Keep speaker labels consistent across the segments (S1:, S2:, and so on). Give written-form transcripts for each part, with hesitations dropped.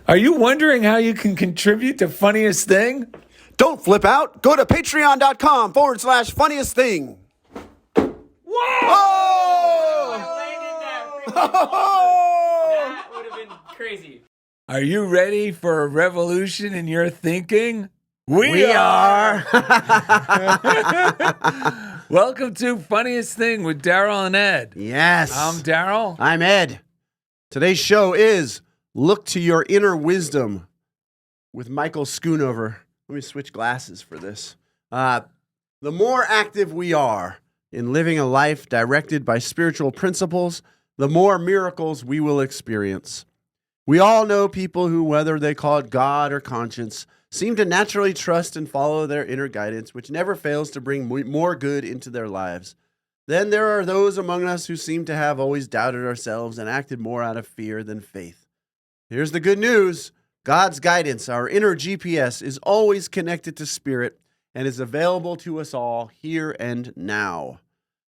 S1: Are you wondering how you can contribute to Funniest Thing?
S2: Don't flip out. Go to patreon.com/funniest thing.
S1: Whoa!
S2: Oh!
S3: That would have been crazy.
S1: Are you ready for a revolution in your thinking?
S2: We are.
S1: Welcome to Funniest Thing with Darrell and Ed.
S2: Yes.
S1: I'm Darrell.
S2: I'm Ed. Today's show is Look to Your Inner Wisdom with Michael Schoonover. Let me switch glasses for this. The more active we are in living a life directed by spiritual principles, the more miracles we will experience. We all know people who, whether they call it God or conscience, seem to naturally trust and follow their inner guidance, which never fails to bring more good into their lives. Then there are those among us who seem to have always doubted ourselves and acted more out of fear than faith. Here's the good news. God's guidance, our inner GPS, is always connected to spirit and is available to us all here and now.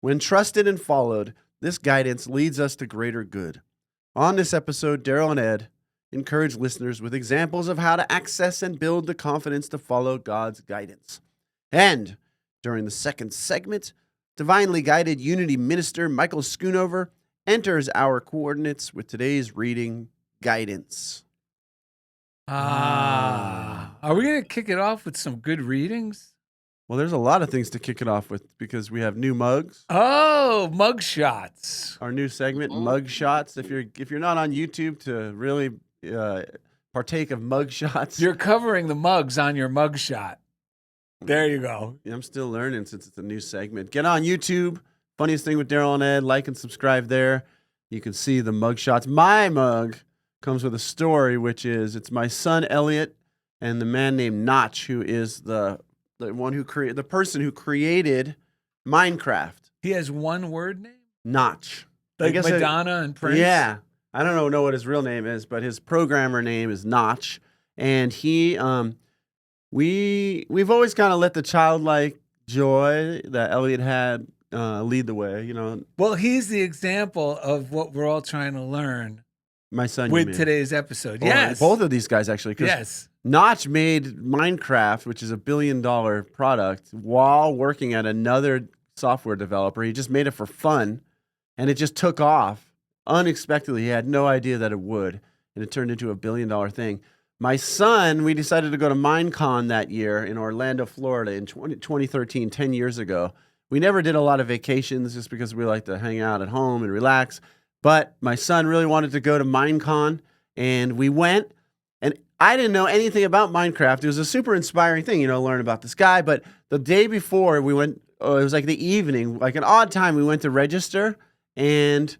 S2: When trusted and followed, this guidance leads us to greater good. On this episode, Darrell and Ed encourage listeners with examples of how to access and build the confidence to follow God's guidance. And during the second segment, divinely guided Unity Minister Michael Schoonover enters our coordinates with today's reading guidance.
S1: Are we going to kick it off with some good readings?
S2: Well, there's a lot of things to kick it off with because we have new mugs.
S1: Oh, mug shots.
S2: Our new segment, Mug Shots. If you're not on YouTube to really partake of mug shots,
S1: You're covering the mugs on your mug shot. There you go.
S2: I'm still learning since it's a new segment. Get on YouTube, Funniest Thing with Darrell and Ed. Like and subscribe there. You can see the mug shots. My mug comes with a story, which is it's my son Elliot and the man named Notch, who is the person who created Minecraft.
S1: He has one word name?
S2: Notch.
S1: Like Madonna and Prince?
S2: Yeah. I don't know what his real name is, but his programmer name is Notch. And he we've always kind of let the childlike joy that Elliot had lead the way, you know.
S1: Well, he's the example of what we're all trying to learn
S2: My son,
S1: with today's episode.
S2: Or
S1: Yes.
S2: both of these guys, actually. 'Cause
S1: Yes.
S2: Notch made Minecraft, which is $1 billion product, while working at another software developer. He just made it for fun, and it just took off unexpectedly. He had no idea that it would, and it turned into $1 billion thing. My son, we decided to go to Minecon that year in Orlando, Florida in 2013, 10 years ago. We never did a lot of vacations just because we like to hang out at home and relax. But my son really wanted to go to Minecon, and we went. And I didn't know anything about Minecraft. It was a super inspiring thing, learn about this guy. But the day before we went, it was like the evening, like an odd time, we went to register, and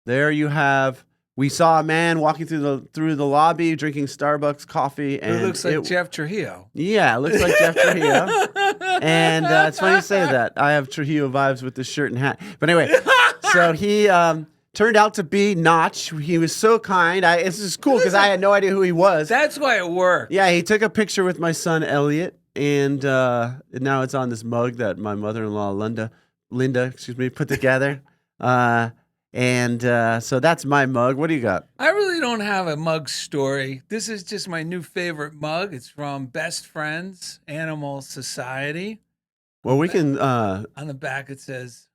S2: there you have. We saw a man walking through the lobby drinking Starbucks coffee, and
S1: It looks like Jeff Trujillo.
S2: Yeah, it looks like Jeff Trujillo. And it's funny you say that. I have Trujillo vibes with this shirt and hat. But anyway, so he turned out to be Notch. He was so kind. It's just cool because I had no idea who he was.
S1: That's why it worked.
S2: Yeah, he took a picture with my son Elliot, and now it's on this mug that my mother-in-law Linda, put together. So that's my mug. What do you got?
S1: I really don't have a mug story. This is just my new favorite mug. It's from Best Friends Animal Society.
S2: Well, we can.
S1: On the back it says,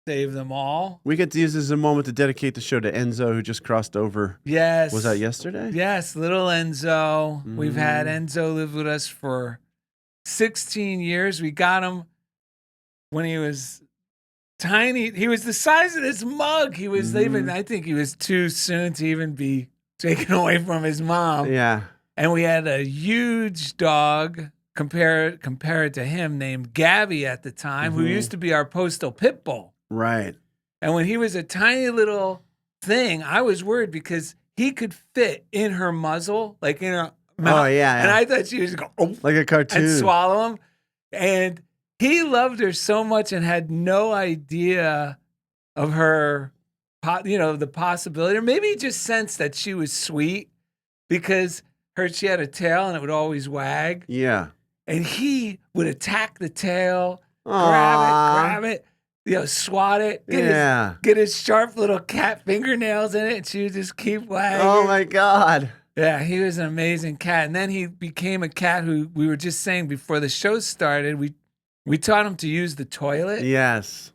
S1: "Save them all."
S2: We get to use this as a moment to dedicate the show to Enzo, who just crossed over.
S1: Yes.
S2: Was that yesterday?
S1: Yes, little Enzo. We've had Enzo live with us for 16 years. We got him when he was tiny. He was the size of this mug. He was I think he was too soon to even be taken away from his mom.
S2: Yeah.
S1: And we had a huge dog compared to him named Gabby at the time, who used to be our postal pit bull.
S2: Right.
S1: And when he was a tiny little thing, I was worried because he could fit in her muzzle, like in her mouth.
S2: Oh, yeah.
S1: And I thought she was going to go
S2: like a cartoon
S1: and swallow him. And he loved her so much and had no idea of her, the possibility. Or maybe he just sensed that she was sweet because she had a tail and it would always wag.
S2: Yeah.
S1: And he would attack the tail,
S2: Aww.
S1: grab it, swat it,
S2: Yeah.
S1: get his sharp little cat fingernails in it, and she would just keep wagging.
S2: Oh my God.
S1: Yeah, he was an amazing cat. And then he became a cat who we were just saying before the show started, we taught him to use the toilet.
S2: Yes.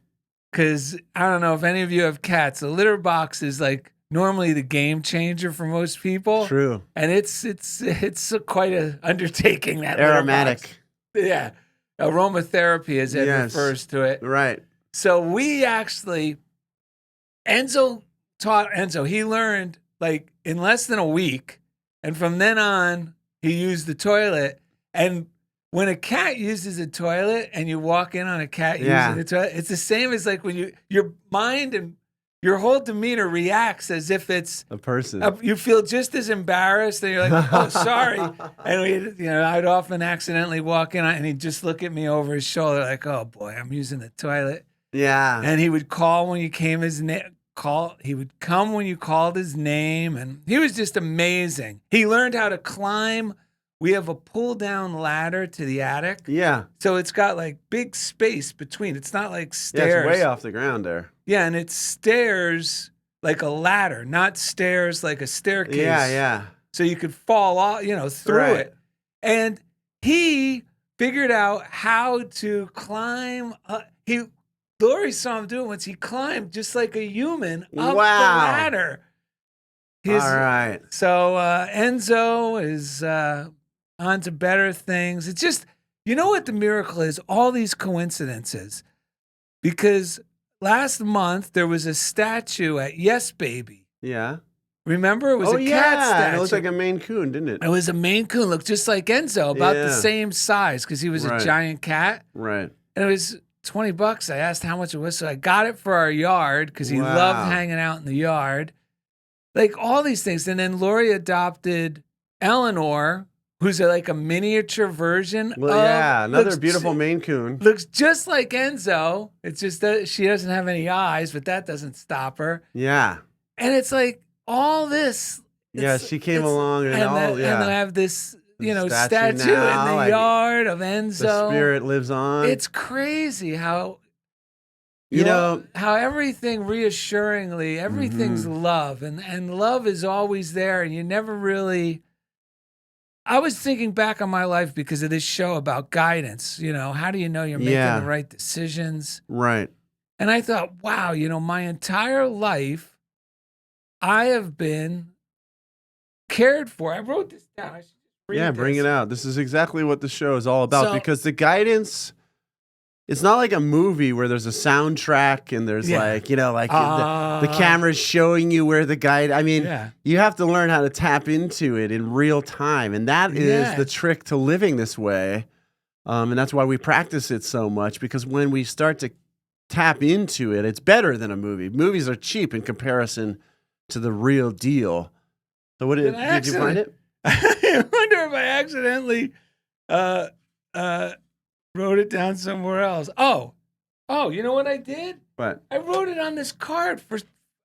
S1: Because I don't know if any of you have cats. The litter box is like normally the game changer for most people.
S2: True.
S1: And it's quite an undertaking, that litter box.
S2: Aromatic.
S1: Yeah. Aromatherapy, as Ed refers to it.
S2: Right.
S1: So we actually, Enzo taught Enzo. He learned like in less than a week. And from then on, he used the toilet. And when a cat uses a toilet and you walk in on a cat using the toilet, it's the same as like when your mind and your whole demeanor reacts as if it's
S2: a person.
S1: You feel just as embarrassed, and you're like, "Oh, sorry." And I'd often accidentally walk in, and he'd just look at me over his shoulder, like, "Oh boy, I'm using the toilet."
S2: Yeah.
S1: And he would call when you came He would come when you called his name, and he was just amazing. He learned how to climb. We have a pull-down ladder to the attic.
S2: Yeah.
S1: So it's got like big space between. It's not like stairs.
S2: Yeah, it's way off the ground there.
S1: Yeah, and it's stairs like a ladder, not stairs like a staircase.
S2: Yeah.
S1: So you could fall off, through it. And he figured out how to climb. Lori saw him do it once. He climbed just like a human up the ladder.
S2: All right.
S1: So Enzo is on to better things. It's just, you know what the miracle is? All these coincidences. Because last month there was a statue at Yes Baby.
S2: Yeah.
S1: Remember? It was a cat statue.
S2: It looked like a Maine Coon, didn't it?
S1: It was a Maine Coon. Looked just like Enzo, about the same size because he was a giant cat.
S2: Right.
S1: And it was $20. I asked how much it was. So I got it for our yard because he loved hanging out in the yard. Like all these things. And then Lori adopted Eleanor, who's like a miniature version.
S2: Another beautiful Maine Coon.
S1: Looks just like Enzo. It's just that she doesn't have any eyes, but that doesn't stop her.
S2: Yeah.
S1: And it's like all this.
S2: Yeah, she came along and
S1: I have this, statue in the yard of Enzo.
S2: The spirit lives on.
S1: It's crazy how how everything reassuringly, everything's love, and love is always there, and you never really. I was thinking back on my life because of this show about guidance. How do you know you're making the right decisions?
S2: Right.
S1: And I thought, wow, my entire life, I have been cared for. I wrote this down. I should read
S2: bring
S1: this.
S2: it out. This is exactly what the show is all about because the guidance. It's not like a movie where there's a soundtrack and there's the camera's showing you where the guide. I mean, you have to learn how to tap into it in real time. And that is the trick to living this way. And that's why we practice it so much, because when we start to tap into it, it's better than a movie. Movies are cheap in comparison to the real deal. So did you find it?
S1: I wonder if I accidentally wrote it down somewhere else. Oh, you know what I did?
S2: What?
S1: I wrote it on this card for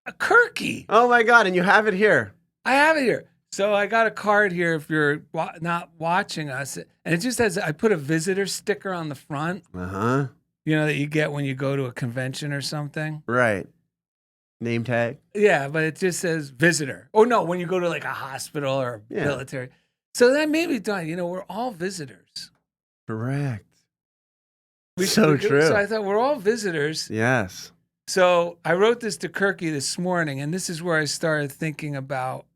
S1: a Kirky.
S2: Oh my God, and you have it here.
S1: I have it here. So I got a card here if you're not watching us. And it just has, I put a visitor sticker on the front.
S2: Uh-huh.
S1: That you get when you go to a convention or something.
S2: Right. Name tag.
S1: Yeah, but it just says visitor. Oh, no, when you go to like a hospital or a military. So that made me thought, we're all visitors.
S2: Correct.
S1: True. So I thought we're all visitors.
S2: Yes.
S1: So I wrote this to Kirky this morning, and this is where I started thinking about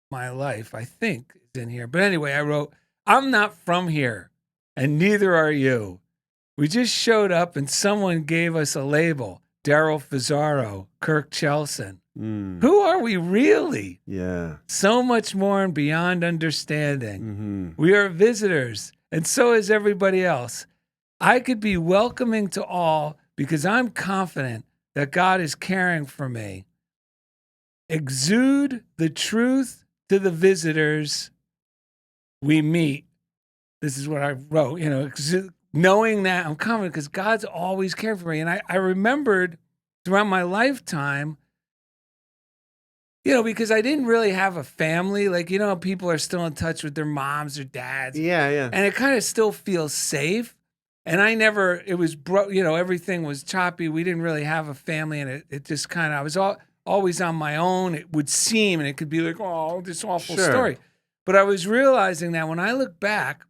S1: my life, I think is in here. But anyway, I wrote, I'm not from here, and neither are you. We just showed up, and someone gave us a label, Darrell Fazaro, Kirk Chelson. Who are we really?
S2: Yeah.
S1: So much more and beyond understanding. We are visitors, and so is everybody else. I could be welcoming to all because I'm confident that God is caring for me. Exude the truth to the visitors we meet. This is what I wrote, knowing that I'm confident because God's always cared for me. And I remembered throughout my lifetime, because I didn't really have a family. Like, people are still in touch with their moms or dads.
S2: Yeah.
S1: And it kind of still feels safe. And everything was choppy. We didn't really have a family. And it just kind of, I was always on my own. It would seem, and it could be like, oh, this awful
S2: Sure.
S1: story. But I was realizing that when I look back,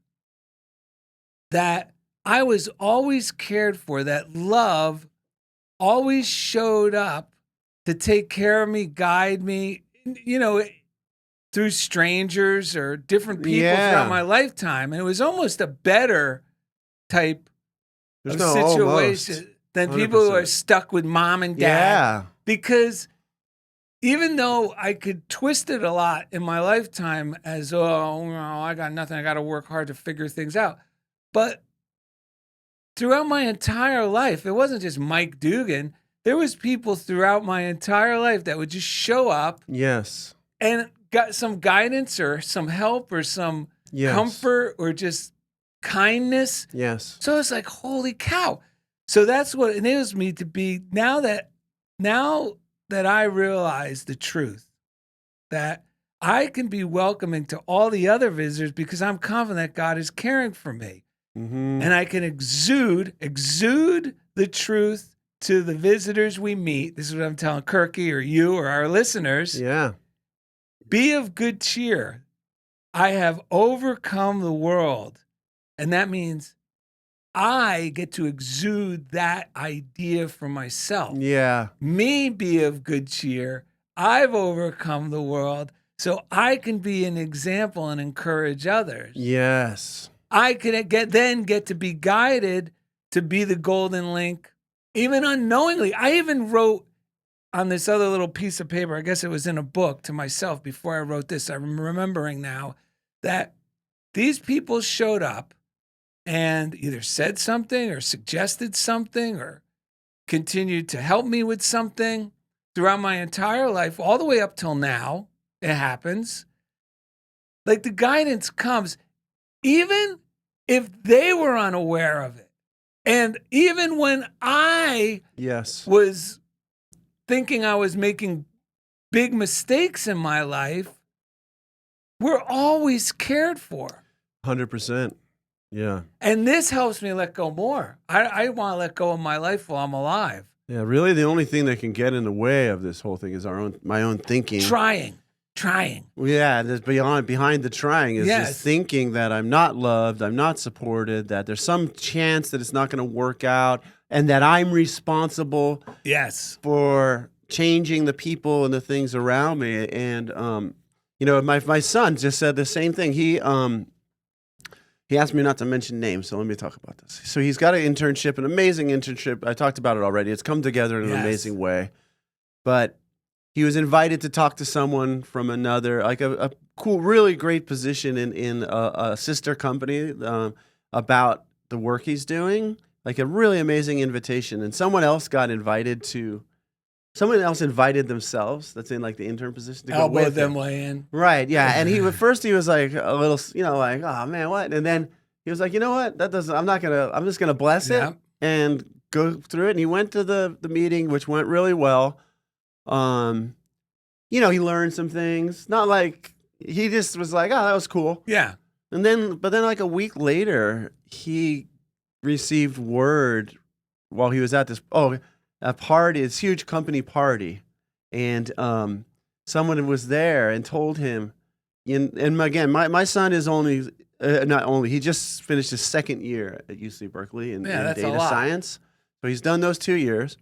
S1: that I was always cared for, that love always showed up to take care of me, guide me, through strangers or different people
S2: Yeah.
S1: throughout my lifetime. And it was almost a better type
S2: There's
S1: of
S2: no
S1: situation
S2: almost.
S1: than people who are
S2: 100%.
S1: stuck with mom and dad.
S2: Yeah.
S1: Because even though I could twist it a lot in my lifetime as, I got nothing, I got to work hard to figure things out. But throughout my entire life, it wasn't just Mike Dugan. There was people throughout my entire life that would just show up
S2: Yes.
S1: and got some guidance or some help or some
S2: Yes.
S1: comfort or just kindness.
S2: Yes.
S1: So it's like, holy cow. So that's what enables me to be now that I realize the truth, that I can be welcoming to all the other visitors because I'm confident that God is caring for me.
S2: Mm-hmm.
S1: And I can exude the truth to the visitors we meet. This is what I'm telling Kirky or you or our listeners.
S2: Yeah.
S1: Be of good cheer. I have overcome the world. And that means I get to exude that idea for myself.
S2: Yeah.
S1: Me be of good cheer. I've overcome the world, so I can be an example and encourage others.
S2: Yes.
S1: I can get to be guided to be the golden link, even unknowingly. I even wrote on this other little piece of paper, I guess it was in a book, to myself before I wrote this. I'm remembering now that these people showed up and either said something or suggested something or continued to help me with something throughout my entire life, all the way up till now. It happens. Like the guidance comes, even if they were unaware of it. And even when I
S2: Yes.
S1: was thinking I was making big mistakes in my life, we're always cared for.
S2: 100%. Yeah.
S1: And this helps me let go more. I want to let go of my life while I'm alive.
S2: Yeah. Really, the only thing that can get in the way of this whole thing is my own thinking.
S1: Trying.
S2: Yeah, there's behind the trying is
S1: Yes.
S2: just thinking that I'm not loved, I'm not supported, that there's some chance that it's not going to work out, and that I'm responsible
S1: Yes.
S2: for changing the people and the things around me. And my son just said the same thing. He asked me not to mention names, so let me talk about this. So he's got an internship, an amazing internship. I talked about it already. It's come together in an
S1: Yes.
S2: amazing way, but he was invited to talk to someone from another, like a cool, really great position in a sister company about the work he's doing, like a really amazing invitation. And someone else invited themselves, that's in like the intern position, to go
S1: Elbow
S2: with
S1: them
S2: him.
S1: way in.
S2: Right, yeah. And at first he was like a little, like, oh man, what? And then he was like, you know what? I'm just gonna bless it
S1: Yeah.
S2: and go through it. And he went to the meeting, which went really well. He learned some things. Not like he just was like, oh, that was cool.
S1: Yeah.
S2: But then like a week later, he received word while he was at this a party, this huge company party, and someone was there and told him. And again, my son is he just finished his second year at UC Berkeley in
S1: that's a
S2: data
S1: lot.
S2: science. So he's done those 2 years.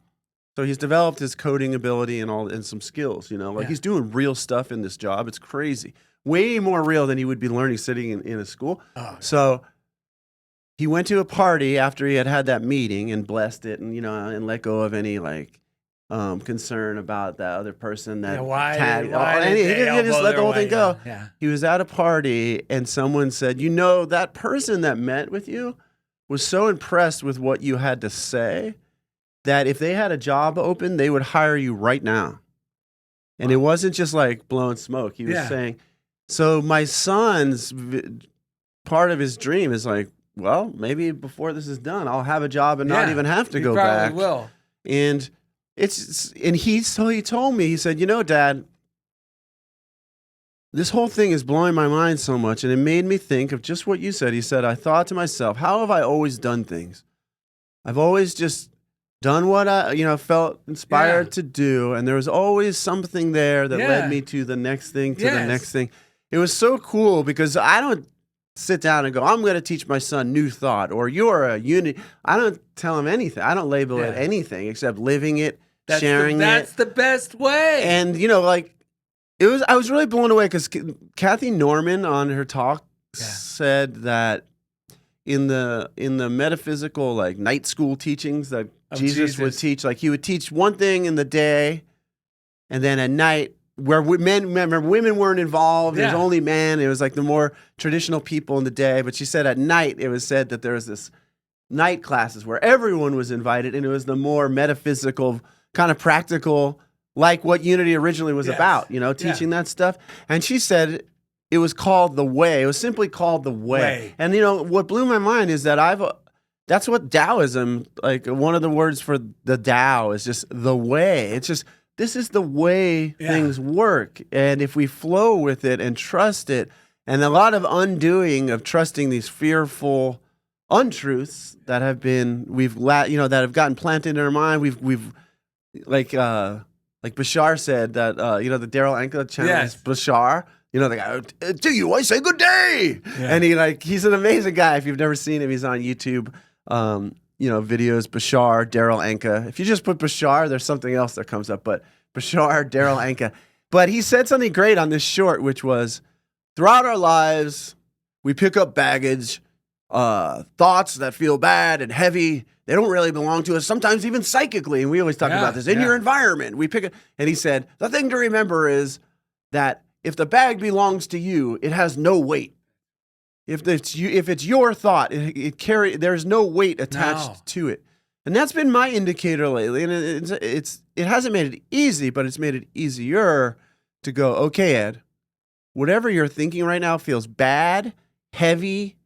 S2: So he's developed his coding ability and some skills,
S1: Yeah.
S2: he's doing real stuff in this job. It's crazy. Way more real than he would be learning sitting in a school.
S1: Oh,
S2: So he went to a party after he had that meeting and blessed it and, and let go of any concern about that other person that
S1: why
S2: tagged.
S1: did
S2: He
S1: they
S2: just
S1: elbow
S2: let the
S1: their
S2: whole
S1: way
S2: thing go.
S1: in? Yeah.
S2: He was at a party and someone said, that person that met with you was so impressed with what you had to say that if they had a job open, they would hire you right now. And it wasn't just like blowing smoke. He was saying, so my son's part of his dream is like, well, maybe before this is done, I'll have a job and not even have to go back.
S1: Probably will.
S2: And he told me, he said, Dad, this whole thing is blowing my mind so much. And it made me think of just what you said. He said, I thought to myself, how have I always done things? I've always just done what I, felt inspired
S1: Yeah.
S2: to do, and there was always something there that
S1: Yeah.
S2: led me to the next thing, to the
S1: Yes.
S2: next thing. It was so cool because I don't sit down and go, I'm going to teach my son new thought, or you're a unity. I don't tell him anything. I don't label it
S1: Yeah.
S2: anything except living it,
S1: That's
S2: sharing
S1: that's
S2: it.
S1: the best way.
S2: And, I was really blown away because Kathy Norman on her talk said that in the metaphysical night school teachings that
S1: Of
S2: Jesus would
S1: Jesus.
S2: teach, he would teach one thing in the day, and then at night, where women weren't involved, there's
S1: Yeah.
S2: only men. It was the more traditional people in the day. But she said at night, it was said that there was this night classes where everyone was invited, and it was the more metaphysical, kind of practical, like what Unity originally was
S1: Yes.
S2: about, teaching that stuff. And she said it was called the way. It was simply called the way.
S1: Way.
S2: And what blew my mind is that that's what Taoism, one of the words for the Tao is just the way. It's just, this is the way things work. And if we flow with it and trust it, and a lot of undoing of trusting these fearful untruths that have been, that have gotten planted in our mind. We've like Bashar said that, the Darrell and Ed channel is Bashar. The guy, to you, I say good day.
S1: Yeah.
S2: And he's an amazing guy. If you've never seen him, he's on YouTube. Videos, Bashar, Darrell Anka. If you just put Bashar, there's something else that comes up, but Bashar, Darrell Anka. But he said something great on this short, which was, throughout our lives, we pick up baggage, thoughts that feel bad and heavy. They don't really belong to us, sometimes even psychically. And we always talk about this. In your environment, we pick it. And he said, the thing to remember is that if the bag belongs to you, it has no weight. If it's your thought, there's no weight attached to it. And that's been my indicator lately. And it hasn't made it easy, but it's made it easier to go, okay, Ed, whatever you're thinking right now feels bad, heavy.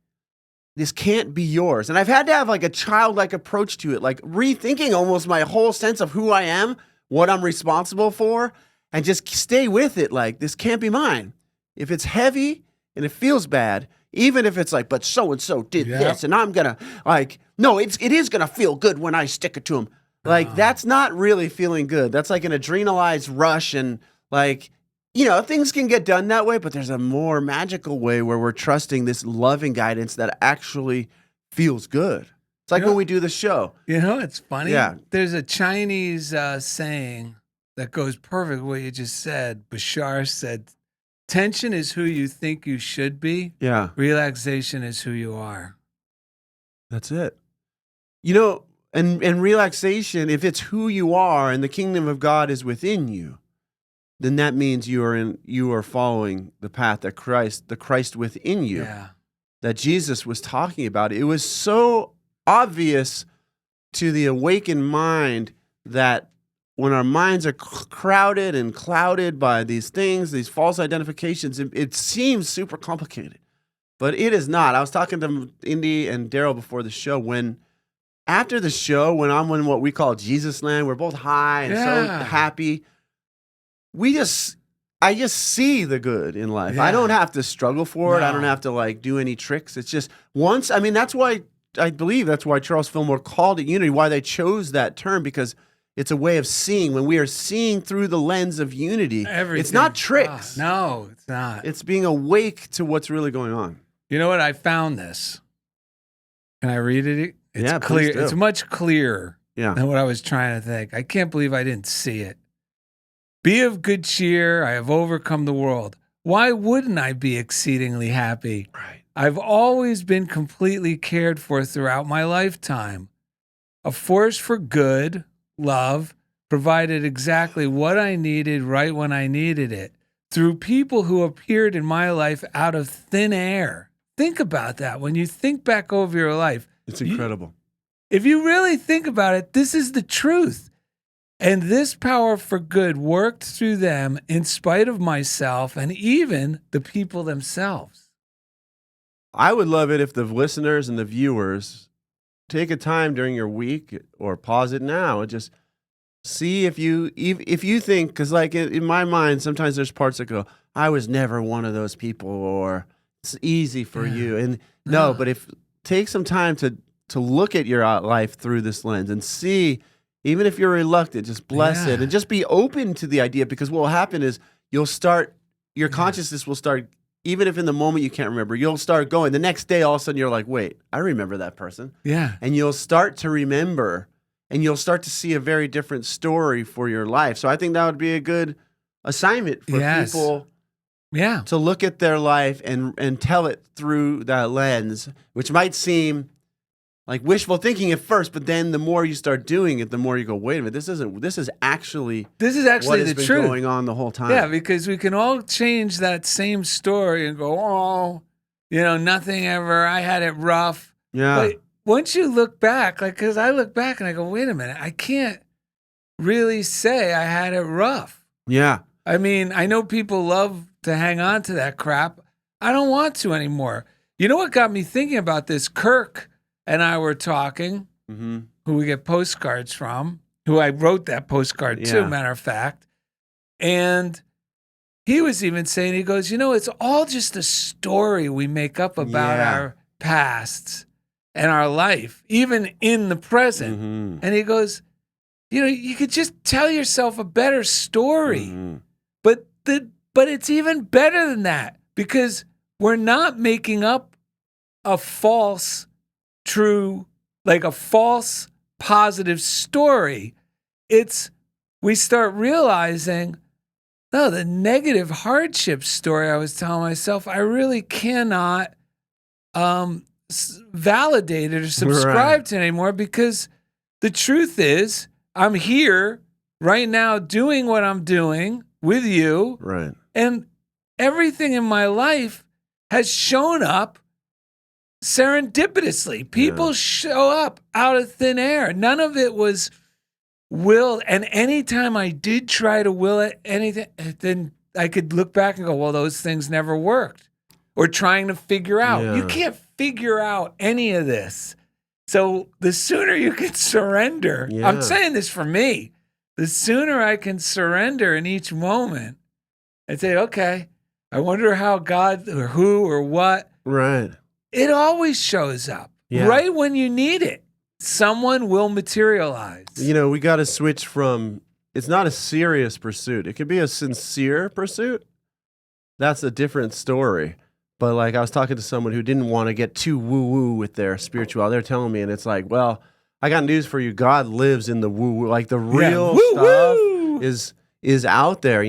S2: This can't be yours. And I've had to have a childlike approach to it, rethinking almost my whole sense of who I am, what I'm responsible for, and just stay with it. This can't be mine. If it's heavy and it feels bad, even if it's but so-and-so did this, and I'm going to, no, it is going to feel good when I stick it to him. That's not really feeling good. That's an adrenalized rush, and things can get done that way, but there's a more magical way where we're trusting this loving guidance that actually feels good. It's when we do the show.
S1: It's funny.
S2: Yeah.
S1: There's a Chinese saying that goes perfect with what you just said. Bashar said, tension is who you think you should be.
S2: Yeah.
S1: Relaxation is who you are.
S2: That's it. And relaxation, if it's who you are and the kingdom of God is within you, then that means you are following the path that the Christ within you, that Jesus was talking about. It was so obvious to the awakened mind that when our minds are crowded and clouded by these things, these false identifications, it seems super complicated, but it is not. I was talking to Indy and Darrell before the show. After the show, when I'm in what we call Jesus land, we're both high and so happy. I just see the good in life. I don't have to struggle for it. I don't have to do any tricks. It's just that's why I believe that's why Charles Fillmore called it unity, why they chose that term, because it's a way of seeing. When we are seeing through the lens of unity, it's not tricks.
S1: No, it's not.
S2: It's being awake to what's really going on.
S1: You know what? I found this. Can I read it? It's
S2: please
S1: clear.
S2: do.
S1: It's much clearer
S2: Yeah.
S1: than what I was trying to think. I can't believe I didn't see it. Be of good cheer. I have overcome the world. Why wouldn't I be exceedingly happy?
S2: Right.
S1: I've always been completely cared for throughout my lifetime. A force for good, love, provided exactly what I needed right when I needed it, through people who appeared in my life out of thin air. Think about that. When you think back over your life,
S2: It's incredible.
S1: if you really think about it, this is the truth. And this power for good worked through them in spite of myself and even the people themselves.
S2: I would love it if the listeners and the viewers take a time during your week or pause it now and just see if you think, because in my mind, sometimes there's parts that go, I was never one of those people, or it's easy for you. And no, but take some time to look at your life through this lens and see Even if you're reluctant, just bless it
S1: Yeah.
S2: and just be open to the idea, because what will happen is your consciousness will start, even if in the moment you can't remember, you'll start going. The next day, all of a sudden, you're like, wait, I remember that person.
S1: Yeah.
S2: And you'll start to remember, and you'll start to see a very different story for your life. So I think that would be a good assignment for
S1: Yes.
S2: people
S1: Yeah.
S2: to look at their life and tell it through that lens, which might seem like wishful thinking at first, but then the more you start doing it, the more you go, wait a minute, this is actually
S1: This is
S2: what
S1: actually
S2: has
S1: the
S2: been
S1: truth.
S2: going on the whole time.
S1: Yeah, because we can all change that same story and go, oh, nothing ever. I had it rough.
S2: Yeah.
S1: But once you look back, because I look back and I go, wait a minute, I can't really say I had it rough.
S2: Yeah.
S1: I mean, I know people love to hang on to that crap. I don't want to anymore. You know what got me thinking about this? Kirk and I were talking,
S2: Mm-hmm.
S1: who we get postcards from, who I wrote that postcard to,
S2: Yeah.
S1: matter of fact. And he was even saying, he goes, it's all just a story we make up about
S2: Yeah.
S1: our pasts and our life, even in the present.
S2: Mm-hmm.
S1: And he goes, you could just tell yourself a better story.
S2: Mm-hmm.
S1: But it's even better than that, because we're not making up a false true, like a false positive story. We start realizing, no, the negative hardship story I was telling myself, I really cannot validate it or subscribe to it anymore, because the truth is, I'm here right now doing what I'm doing with you.
S2: Right.
S1: And everything in my life has shown up serendipitously. People show up out of thin air. None of it was willed. And anytime I did try to will it, anything, then I could look back and go, well, those things never worked. Or trying to figure out.
S2: Yeah.
S1: You can't figure out any of this. So the sooner you can surrender,
S2: Yeah.
S1: I'm saying this for me, the sooner I can surrender in each moment and say, okay, I wonder how God or who or what,
S2: Right.
S1: it always shows up
S2: Yeah.
S1: right when you need it. Someone will materialize.
S2: We got to switch from, it's not a serious pursuit. It could be a sincere pursuit. That's a different story. But like I was talking to someone who didn't want to get too woo-woo with their spirituality. They're telling me, and it's like, well, I got news for you. God lives in the woo-woo. Like the real
S1: Woo-woo.
S2: stuff is out there,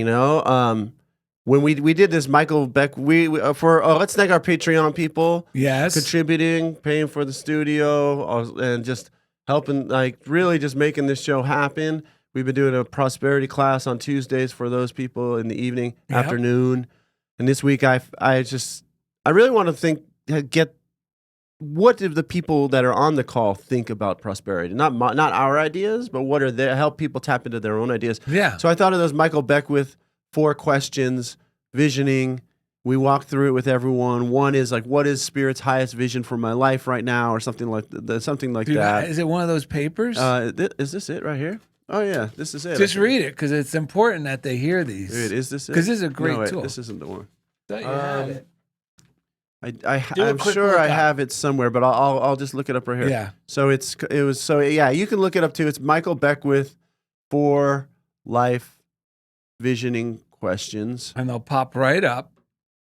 S2: When we did this, Michael Beck, let's thank our Patreon people.
S1: Yes.
S2: Contributing, paying for the studio, and just helping, like really just making this show happen. We've been doing a prosperity class on Tuesdays for those people in the evening,
S1: Yep.
S2: afternoon. And this week I really want to get what do the people that are on the call think about prosperity? Not our ideas, but what are they, help people tap into their own ideas.
S1: Yeah.
S2: So I thought of those Michael Beckwith 4 questions, visioning. We walked through it with everyone. One is like, what is Spirit's highest vision for my life right now, or something like that.
S1: Is it one of those papers?
S2: Is this it right here? Oh yeah, this is it.
S1: Just read it, because it's important that they hear these.
S2: Dude, is this it?
S1: 'Cause this is a great
S2: No, wait,
S1: tool.
S2: This isn't the one.
S1: Thought you had it.
S3: Do a
S2: I'm
S3: quick
S2: sure
S3: look
S2: I
S3: up.
S2: have it somewhere, but I'll just look it up right here.
S1: Yeah.
S2: So you can look it up too. It's Michael Beckwith 4 life visioning questions.
S1: And they'll pop right up.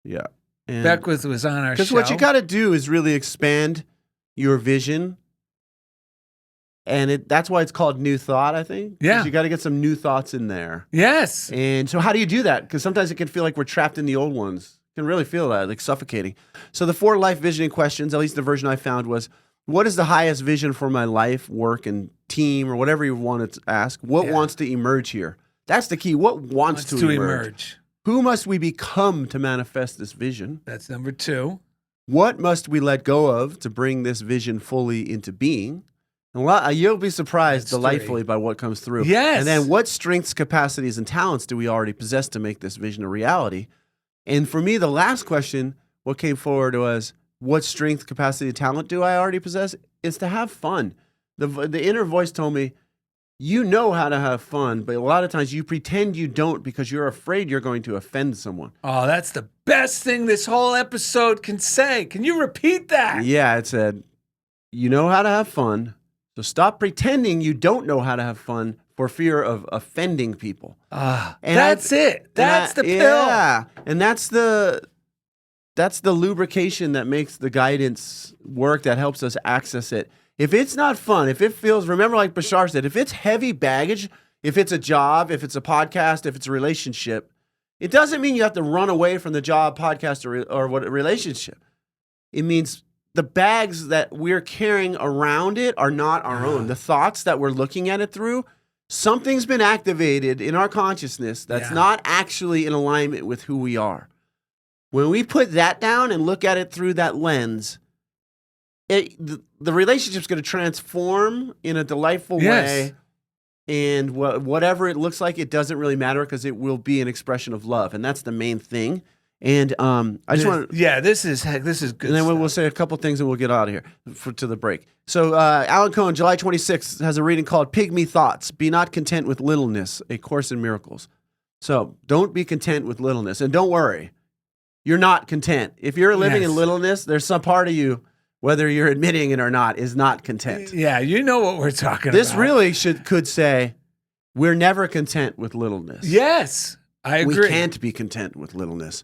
S2: Yeah.
S1: Beckwith was on our show.
S2: Because what you got to do is really expand your vision. And that's why it's called New Thought, I think. 'Cause
S1: Yeah.
S2: you got to get some new thoughts in there.
S1: Yes.
S2: And so how do you do that? Because sometimes it can feel like we're trapped in the old ones. It can really feel that, like suffocating. So the 4 life visioning questions, at least the version I found, was, what is the highest vision for my life, work, and team, or whatever you want to ask? What wants to emerge here? That's the key. What wants to emerge? Who must we become to manifest this vision?
S1: That's number 2.
S2: What must we let go of to bring this vision fully into being? And you'll be surprised
S1: That's
S2: delightfully
S1: 3.
S2: by what comes through.
S1: Yes.
S2: And then what strengths, capacities, and talents do we already possess to make this vision a reality? And for me, the last question, what came forward was, what strength, capacity, talent do I already possess? Is to have fun. The inner voice told me, you know how to have fun, but a lot of times you pretend you don't because you're afraid you're going to offend someone.
S1: Oh, that's the best thing this whole episode can say. Can you repeat that?
S2: Yeah, it said, you know how to have fun, So stop pretending you don't know how to have fun for fear of offending people.
S1: That's it. That's the pill.
S2: Yeah, and that's the lubrication that makes the guidance work, that helps us access it. If it's not fun, if it feels, remember like Bashar said, if it's heavy baggage, if it's a job, if it's a podcast, if it's a relationship, it doesn't mean you have to run away from the job, podcast, or what relationship. It means the bags that we're carrying around it are not our own. The thoughts that we're looking at it through, something's been activated in our consciousness that's not actually in alignment with who we are. When we put that down and look at it through that lens, the relationship's going to transform in a delightful way. And whatever it looks like, it doesn't really matter because it will be an expression of love. And that's the main thing. And I just want to...
S1: Yeah, this is good.
S2: And then we'll say a couple things and we'll get out of here to the break. So Alan Cohen, July 26th, has a reading called Pygmy Thoughts. Be not content with littleness, a course in miracles. So don't be content with littleness. And don't worry, you're not content. If you're living in littleness, there's some part of you, whether you're admitting it or not, is not content.
S1: Yeah, you know what we're talking
S2: this
S1: about.
S2: This really could say, we're never content with littleness.
S1: Yes, I agree.
S2: We can't be content with littleness.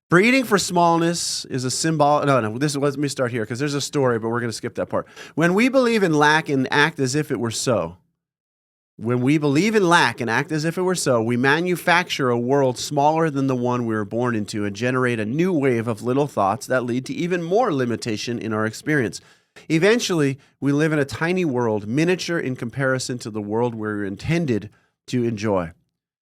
S2: Breeding for smallness is a symbol. No, let me start here because there's a story, but we're going to skip that part. When we believe in lack and act as if it were so, we manufacture a world smaller than the one we were born into and generate a new wave of little thoughts that lead to even more limitation in our experience. Eventually, we live in a tiny world, miniature in comparison to the world we're intended to enjoy.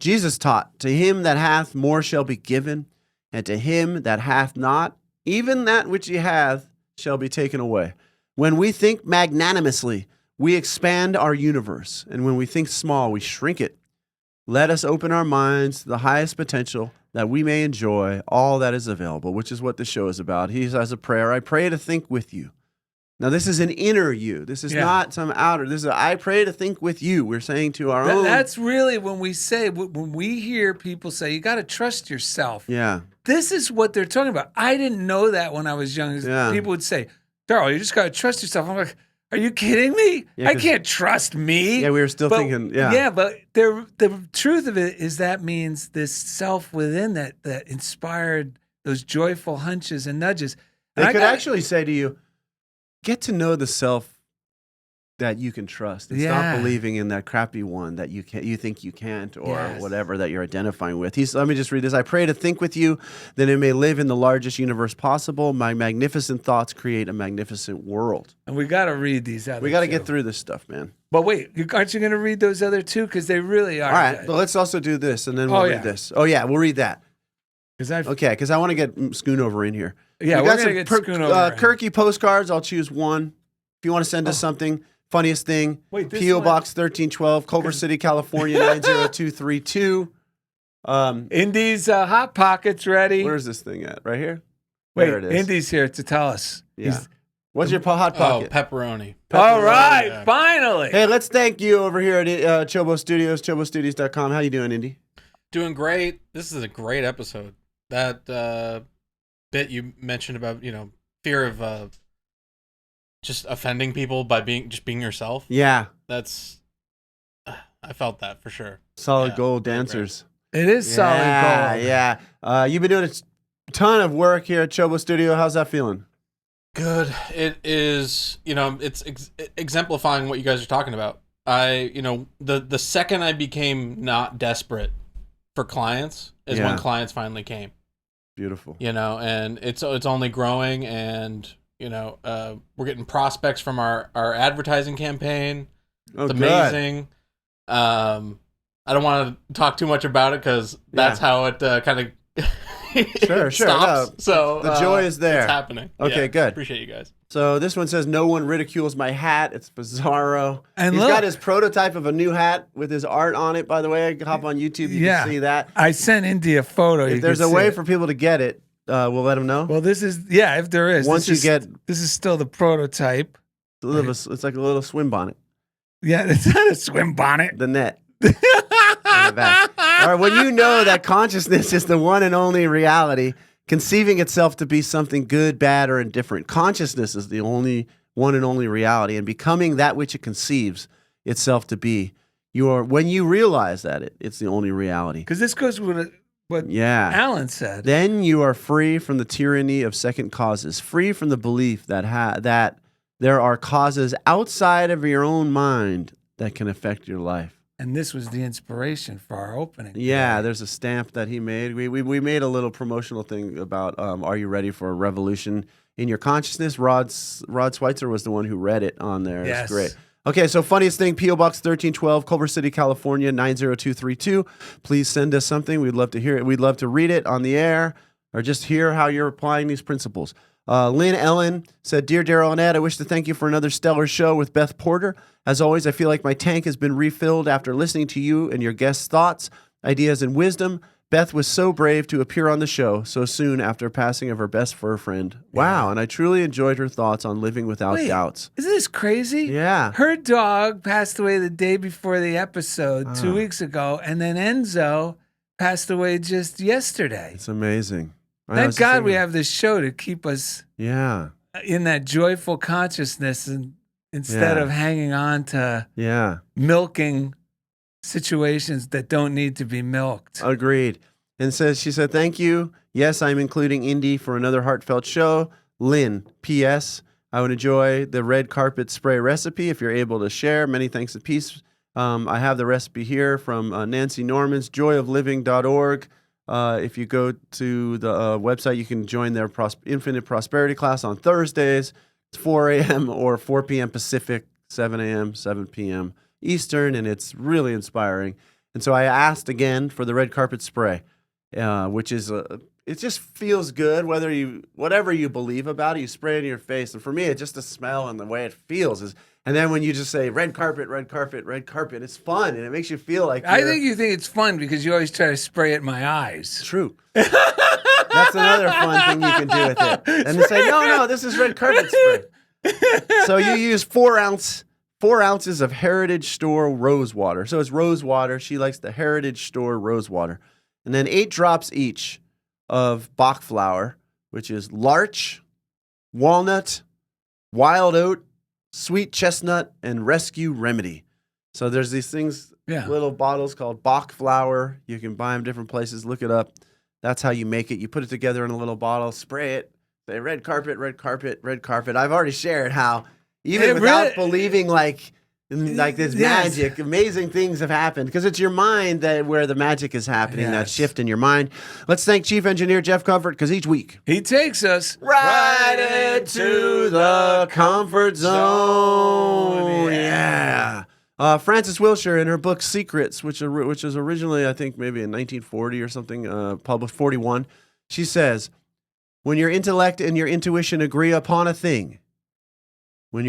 S2: Jesus taught, "To him that hath, more shall be given, and to him that hath not, even that which he hath shall be taken away." When we think magnanimously, we expand our universe, and when we think small, we shrink it. Let us open our minds to the highest potential that we may enjoy all that is available, which is what the show is about. He has a prayer. I pray to think with you. Now, this is an inner you. This is not some outer. This is I pray to think with you. We're saying to our own.
S1: That's really when we hear people say, you got to trust yourself.
S2: Yeah.
S1: This is what they're talking about. I didn't know that when I was young.
S2: Yeah.
S1: People would say, Darrell, you just got to trust yourself. I'm like, are you kidding me?
S2: Yeah,
S1: I can't trust me.
S2: Yeah, we were still thinking,
S1: Yeah, but the truth of it is that means this self within that inspired those joyful hunches and nudges.
S2: They could actually say to you, get to know the self that you can trust and stop believing in that crappy one that you think you can't or whatever that you're identifying with. Let me just read this. I pray to think with you that it may live in the largest universe possible. My magnificent thoughts create a magnificent world.
S1: And we got to read these out.
S2: We got to get through this stuff, man.
S1: But wait, aren't you going to read those other two? Because they really are.
S2: All right,
S1: good.
S2: but let's also do this and then we'll read this. Oh, yeah, we'll read that. Because I want to get Schoonover in here.
S1: Yeah, we're going to get Schoonover.
S2: Kirky postcards. I'll choose one. If you want to send us something, funniest thing.
S1: Wait,
S2: P.O. Box 1312, Culver City, California 90232.
S1: Indy's Hot Pockets ready.
S2: Where's this thing at? Right here?
S1: Wait,
S2: there it is.
S1: Indy's here to tell us.
S2: Yeah. What's your Hot Pocket?
S4: Pepperoni.
S1: All right, finally.
S2: Hey, let's thank you over here at Chobo Studios, chobostudios.com. How you doing, Indy?
S4: Doing great. This is a great episode. That bit you mentioned about, fear of just offending people by being yourself.
S2: Yeah.
S4: That's I felt that for sure.
S2: Solid gold dancers.
S1: It is solid gold.
S2: Yeah. You've been doing a ton of work here at Chobo Studio. How's that feeling?
S4: Good. It is, it's exemplifying what you guys are talking about. The second I became not desperate for clients is when clients finally came.
S2: Beautiful.
S4: And it's only growing, and we're getting prospects from our advertising campaign. It's amazing. I don't want to talk too much about it because that's how it kind of
S2: sure.
S4: stops.
S2: No,
S4: so
S2: the joy is there.
S4: It's happening.
S2: Okay, good.
S4: Appreciate you guys.
S2: So this one says, no one ridicules my hat. It's Bizarro.
S1: And
S2: He's
S1: look,
S2: got his prototype of a new hat with his art on it, by the way. Hop on YouTube. You can see that.
S1: I sent Indy a photo.
S2: If there's a way for people to get it, we'll let them know.
S1: Well, this is, if there is.
S2: Once
S1: this is still the prototype.
S2: It's like a little swim bonnet.
S1: Yeah, it's not a swim bonnet.
S2: The net. All right, when you know that consciousness is the one and only reality, conceiving itself to be something good, bad, or indifferent, consciousness is the only one and only reality and becoming that which it conceives itself to be. When you realize that it's the only reality.
S1: Because this goes with what Alan said.
S2: Then you are free from the tyranny of second causes, free from the belief that there are causes outside of your own mind that can affect your life.
S1: And this was the inspiration for our opening.
S2: Yeah, there's a stamp that he made. We made a little promotional thing about are you ready for a revolution in your consciousness? Rod Schweitzer was the one who read it on there.
S1: Yes.
S2: It's great. Okay, so funniest thing, P.O. Box 1312, Culver City, California, 90232. Please send us something. We'd love to hear it. We'd love to read it on the air or just hear how you're applying these principles. Lynn Ellen said, Dear Darrell and Ed, I wish to thank you for another stellar show with Beth Porter. As always, I feel like my tank has been refilled after listening to you and your guests' thoughts, ideas, and wisdom. Beth was so brave to appear on the show so soon after passing of her best fur friend. Wow, and I truly enjoyed her thoughts on living without doubts.
S1: Isn't this crazy?
S2: Yeah.
S1: Her dog passed away the day before the episode 2 weeks ago, and then Enzo passed away just yesterday.
S2: It's amazing.
S1: Thank God we have this show to keep us
S2: in
S1: that joyful consciousness instead of hanging on to milking situations that don't need to be milked.
S2: Agreed. And she said, thank you. Yes, I'm including Indy for another heartfelt show. Lynn, P.S. I would enjoy the red carpet spray recipe if you're able to share. Many thanks and peace. I have the recipe here from Nancy Norman's joyofliving.org. If you go to the website, you can join their Infinite Prosperity class on Thursdays. It's 4 a.m. or 4 p.m. Pacific, 7 a.m., 7 p.m. Eastern, and it's really inspiring. And so I asked again for the red carpet spray, which is it just feels good whatever you believe about it, you spray it in your face. And for me, it's just the smell and the way it feels and then when you just say red carpet, red carpet, red carpet, it's fun and it makes you feel like
S1: I think you think it's fun because you always try to spray at my eyes.
S2: True. That's another fun thing you can do with it. And they say, no, this is red carpet spray. So you use 4 ounces of Heritage Store rose water. So it's rose water. She likes the Heritage Store rose water. And then 8 drops each of Bach flour, which is larch, walnut, wild oat, sweet chestnut, and rescue remedy. So there's these things, little bottles called Bach flour. You can buy them different places. Look it up. That's how you make it. You put it together in a little bottle, spray it, say red carpet, red carpet, red carpet. I've already shared how even without believing like this magic, amazing things have happened because it's your mind where the magic is happening, that shift in your mind. Let's thank Chief Engineer Jeff Comfort because each week
S1: he takes us
S2: right into the comfort zone. Yeah. Frances Wilshire in her book Secrets, which was originally, I think, maybe in 1940 or something, published 41, she says, when your intellect and your intuition agree upon a thing, it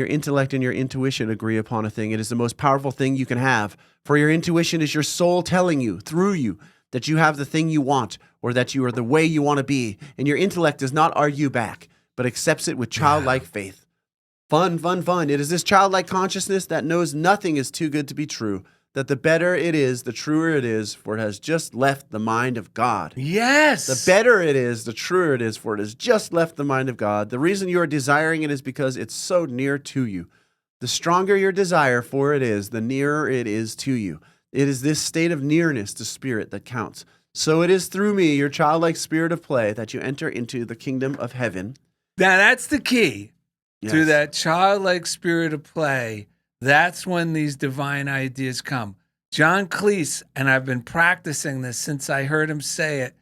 S2: is the most powerful thing you can have. For your intuition is your soul telling you, through you, that you have the thing you want or that you are the way you want to be. And your intellect does not argue back, but accepts it with childlike faith. Fun, fun, fun. It is this childlike consciousness that knows nothing is too good to be true, that the better it is, the truer it is, for it has just left the mind of God.
S1: Yes.
S2: The better it is, the truer it is, for it has just left the mind of God. The reason you are desiring it is because it's so near to you. The stronger your desire for it is, the nearer it is to you. It is this state of nearness to spirit that counts. So it is through me, your childlike spirit of play, that you enter into the kingdom of heaven.
S1: Now that's the key. To that childlike spirit of play, that's when these divine ideas come. John Cleese, and I've been practicing this since I heard him say it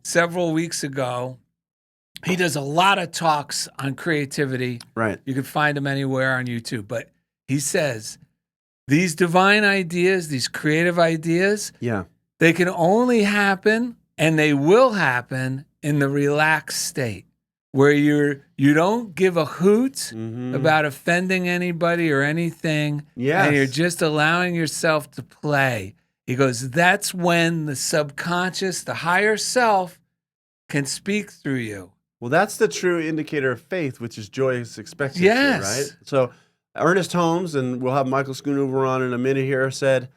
S1: several weeks ago. He does a lot of talks on creativity.
S2: Right.
S1: You can find him anywhere on YouTube. But he says, these divine ideas, these creative ideas, they can only happen, and they will happen in the relaxed state, where you don't give a hoot about offending anybody or anything, and you're just allowing yourself to play. He goes, that's when the subconscious, the higher self, can speak through you.
S2: Well, that's the true indicator of faith, which is joyous expectancy,
S1: yes.
S2: right? So Ernest Holmes, and we'll have Michael Schoonover on in a minute here, said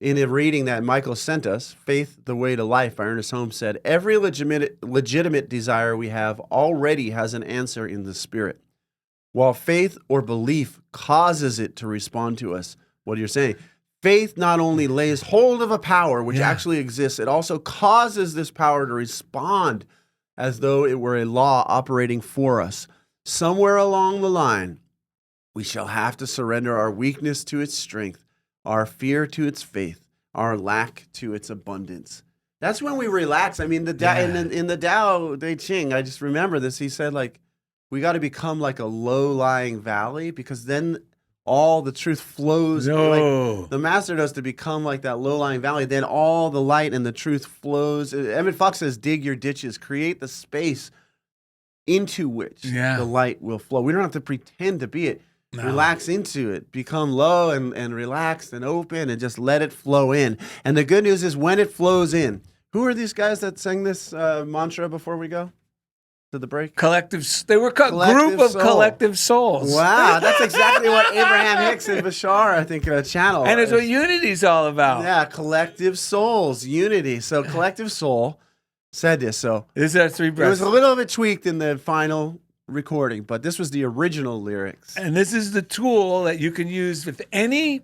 S2: in a reading that Michael sent us, Faith, the Way to Life by Ernest Holmes, said, every legitimate desire we have already has an answer in the spirit. while faith or belief causes it to respond to us. What you're saying. Faith not only lays hold of a power which actually exists, it also causes this power to respond as though it were a law operating for us. Somewhere along the line, we shall have to surrender our weakness to its strength, our fear to its faith, our lack to its abundance. That's when we relax. I mean, in the Tao Te Ching, I just remember this. He said, like, we got to become like a low-lying valley, because then all the truth flows. Like the master does, to become like that low-lying valley. Then all the light and the truth flows. Emmett Fox says, dig your ditches, create the space into which the light will flow. We don't have to pretend to be it. No. Relax into it. Become low and relaxed and open, and just let it flow in. And the good news is, when it flows in, who are these guys that sang this mantra before we go to the break?
S1: Collective. They were group of collective souls.
S2: Wow, that's exactly what Abraham Hicks and Bashar, I think, channel.
S1: And it's what Unity's all about.
S2: Yeah, collective souls, unity. So collective soul said this. So
S1: this is our three breaths.
S2: It was a little bit tweaked in the final recording, but this was the original lyrics.
S1: And this is the tool that you can use with any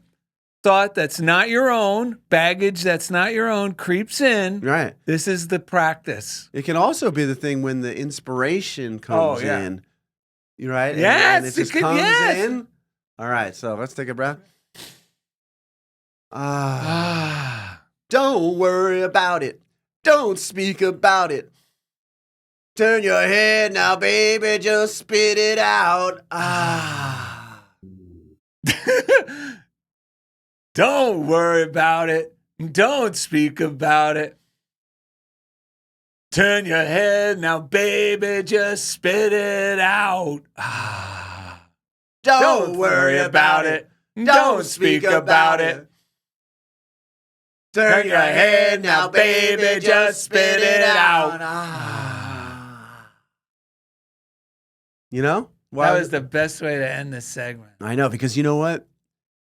S1: thought that's not your own, baggage that's not your own, creeps in.
S2: Right.
S1: This is the practice.
S2: It can also be the thing when the inspiration comes in. You right?
S1: Yes,
S2: and it just comes in. All right, so let's take a breath. Don't worry about it. Don't speak about it. Turn your head now, baby, just spit it out.
S1: Don't worry about it. Don't speak about it. Turn your head now, baby, just spit it out.
S2: Don't worry about it. Don't speak about it. Turn your head now, baby, just spit it out. You know?
S1: That was the best way to end this segment.
S2: I know, because you know what?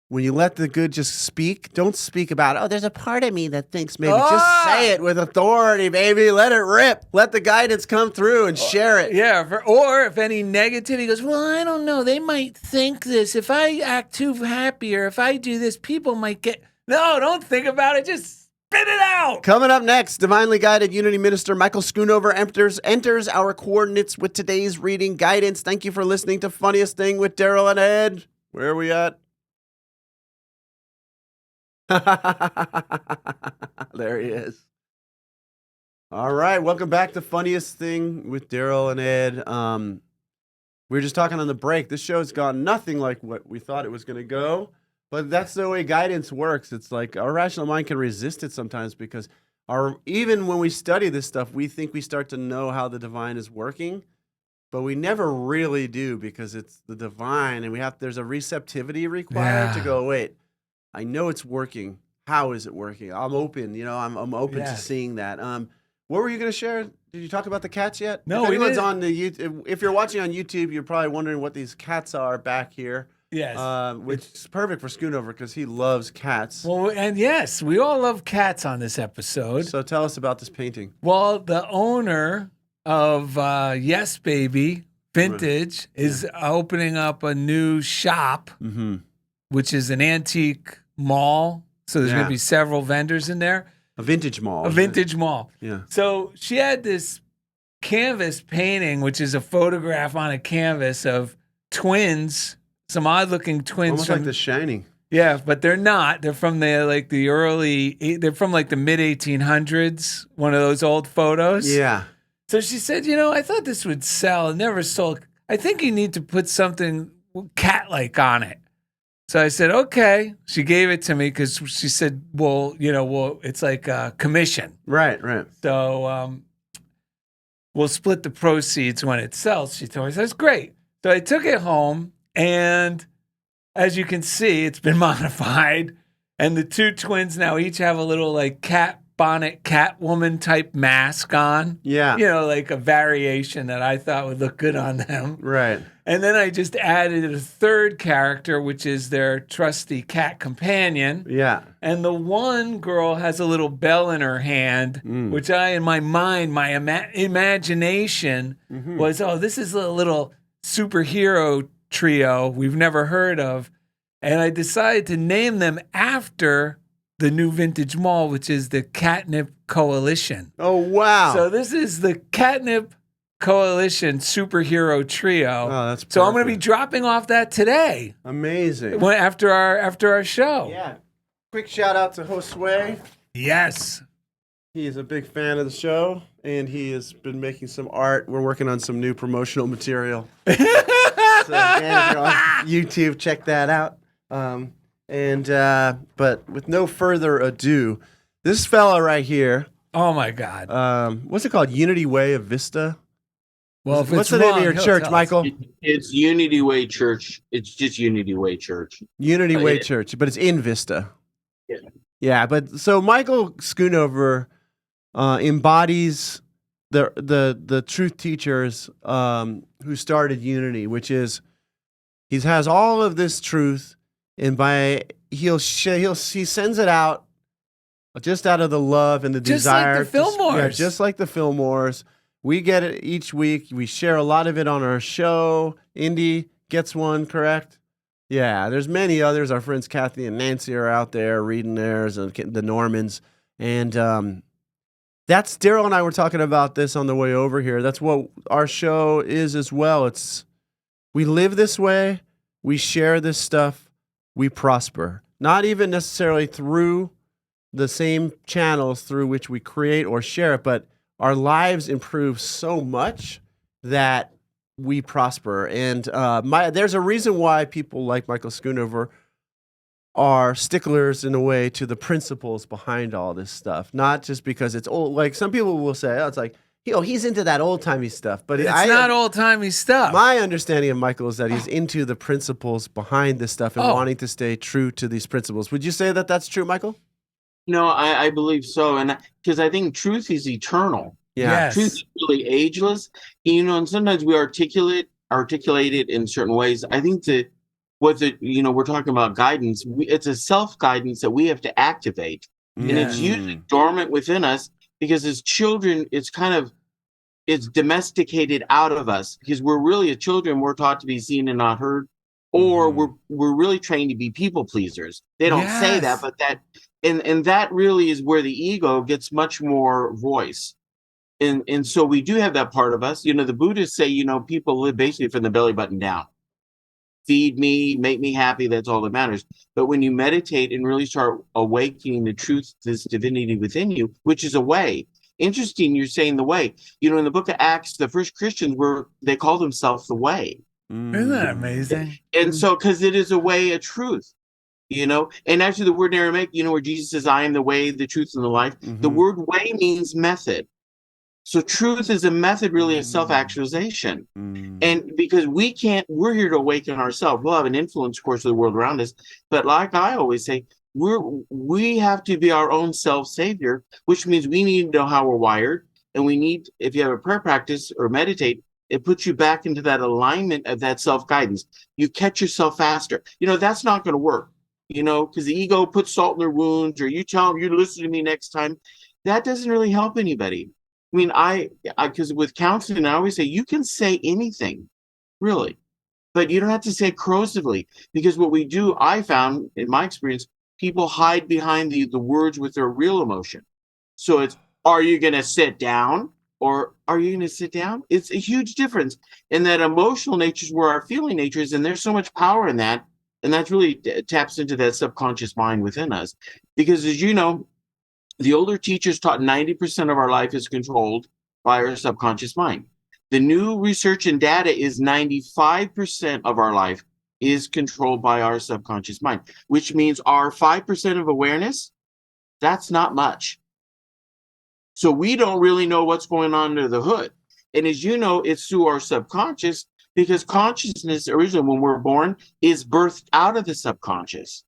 S2: When you let the good just speak, don't speak about, oh, there's a part of me that thinks maybe. Just say it with authority, baby. Let it rip. Let the guidance come through and share it.
S1: Yeah, or if any negativity goes, well, I don't know. They might think this. If I act too happy or if I do this, people might get... No, don't think about it. Just spit it out.
S2: Coming up next, Divinely Guided Unity Minister Michael Schoonover enters our coordinates with today's reading guidance. Thank you for listening to Funniest Thing with Darrell and Ed. Where are we at? There he is. All right, welcome back to Funniest Thing with Darrell and Ed. We were just talking on the break. This show's gone nothing like what we thought it was going to go, but that's the way guidance works. It's like our rational mind can resist it sometimes, because even when we study this stuff, we think we start to know how the divine is working, but we never really do, because it's the divine, and there's a receptivity required to go, wait, I know it's working. How is it working? I'm open. I'm open to seeing that. What were you going to share? Did you talk about the cats yet?
S1: No,
S2: if anyone's on the YouTube, if you're watching on YouTube, you're probably wondering what these cats are back here.
S1: Yes.
S2: Which is perfect for Schoonover, because he loves cats.
S1: Well, and yes, we all love cats on this episode.
S2: So tell us about this painting.
S1: Well, the owner of Yes Baby Vintage is opening up a new shop, which is an antique mall. So there's going to be several vendors in there.
S2: A vintage mall.
S1: A vintage mall.
S2: Yeah.
S1: So she had this canvas painting, which is a photograph on a canvas of twins, some odd-looking twins.
S2: Almost like The Shining.
S1: Yeah, but they're not. They're from they're from like the mid-1800s, one of those old photos.
S2: Yeah.
S1: So she said, I thought this would sell. It never sold. I think you need to put something cat-like on it. So I said, okay. She gave it to me because she said, well, it's like a commission.
S2: Right.
S1: So we'll split the proceeds when it sells. She told me, that's great. So I took it home, and as you can see, it's been modified. And the two twins now each have a little like cat bonnet, Catwoman type mask on.
S2: Yeah.
S1: Like a variation that I thought would look good on them.
S2: Right.
S1: And then I just added a third character, which is their trusty cat companion.
S2: Yeah.
S1: And the one girl has a little bell in her hand, which in my mind, my imagination was, this is a little superhero trio we've never heard of. And I decided to name them after the new Vintage Mall, which is the Catnip Coalition.
S2: Oh, wow.
S1: So this is the Catnip Coalition superhero trio.
S2: Oh, that's
S1: so I'm going to be
S2: perfect.
S1: dropping off that today
S2: Amazing.
S1: after our show.
S2: Yeah. Quick shout out to Josue.
S1: Yes.
S2: He is a big fan of the show, and he has been making some art. We're working on some new promotional material. So, again, if you're on YouTube, check that out. But with no further ado, this fella right here,
S1: Oh my God.
S2: what's it called? Unity Way of Vista?
S1: Well, if
S2: What's
S1: it's
S2: the name
S1: wrong,
S2: of your
S1: he'll
S2: church,
S1: tell us.
S2: Michael?
S3: It's Unity Way Church. It's just Unity Way Church.
S2: Unity Way
S3: yeah.
S2: Church, but it's in Vista.
S3: Yeah.
S2: Yeah, but so Michael Schoonover embodies the truth teachers who started Unity, which is he has all of this truth, and he sends it out just out of the love and the
S1: Just
S2: desire.
S1: like the Fillmores.
S2: Just like the Fillmores. We get it each week. We share a lot of it on our show. Indy gets one, correct? Yeah, there's many others. Our friends Kathy and Nancy are out there reading theirs, and the Normans. And that's Darrell and I were talking about this on the way over here. That's what our show is as well. We live this way. We share this stuff. We prosper. Not even necessarily through the same channels through which we create or share it, but our lives improve so much that we prosper. And there's a reason why people like Michael Schoonover are sticklers in a way to the principles behind all this stuff. Not just because it's old. Like some people will say, oh, it's like, he's into that old-timey stuff. But
S1: It's not old-timey stuff.
S2: My understanding of Michael is that he's into the principles behind this stuff and wanting to stay true to these principles. Would you say that that's true, Michael?
S3: No, I believe so, and because I think truth is eternal.
S2: Yeah.
S1: Yes.
S3: Truth is really ageless. And sometimes we articulate it in certain ways. I think that we're talking about guidance. It's a self-guidance that we have to activate, and it's usually dormant within us because as children, it's domesticated out of us because we're really children. We're taught to be seen and not heard, or we're really trained to be people pleasers. They don't say that, but that. And that really is where the ego gets much more voice. And so we do have that part of us. The Buddhists say, people live basically from the belly button down. Feed me, make me happy, that's all that matters. But when you meditate and really start awakening the truth, this divinity within you, which is a way. Interesting, you're saying the way. In the book of Acts, the first Christians they call themselves the way.
S1: Isn't that amazing?
S3: And so, because it is a way of truth. And actually the word in Aramaic, where Jesus says, I am the way, the truth, and the life. The word way means method. So truth is a method really of self-actualization. And because we're here to awaken ourselves. We'll have an influence, of course, of the world around us. But like I always say, we have to be our own self-savior, which means we need to know how we're wired. And we need, if you have a prayer practice or meditate, it puts you back into that alignment of that self-guidance. You catch yourself faster. That's not going to work. Because the ego puts salt in their wounds, or you tell them you listen to me next time. That doesn't really help anybody. I mean, because with counseling, I always say you can say anything, really, but you don't have to say it corrosively. Because what we do, I found in my experience, people hide behind the words with their real emotion. So it's, are you going to sit down? Or are you going to sit down? It's a huge difference. And that emotional nature is where our feeling nature is, and there's so much power in that. And that really taps into that subconscious mind within us. Because as you know, the older teachers taught 90% of our life is controlled by our subconscious mind. The new research and data is 95% of our life is controlled by our subconscious mind, which means our 5% of awareness, that's not much. So we don't really know what's going on under the hood. And as you know, it's through our subconscious, because consciousness originally when we're born is birthed out of the subconscious.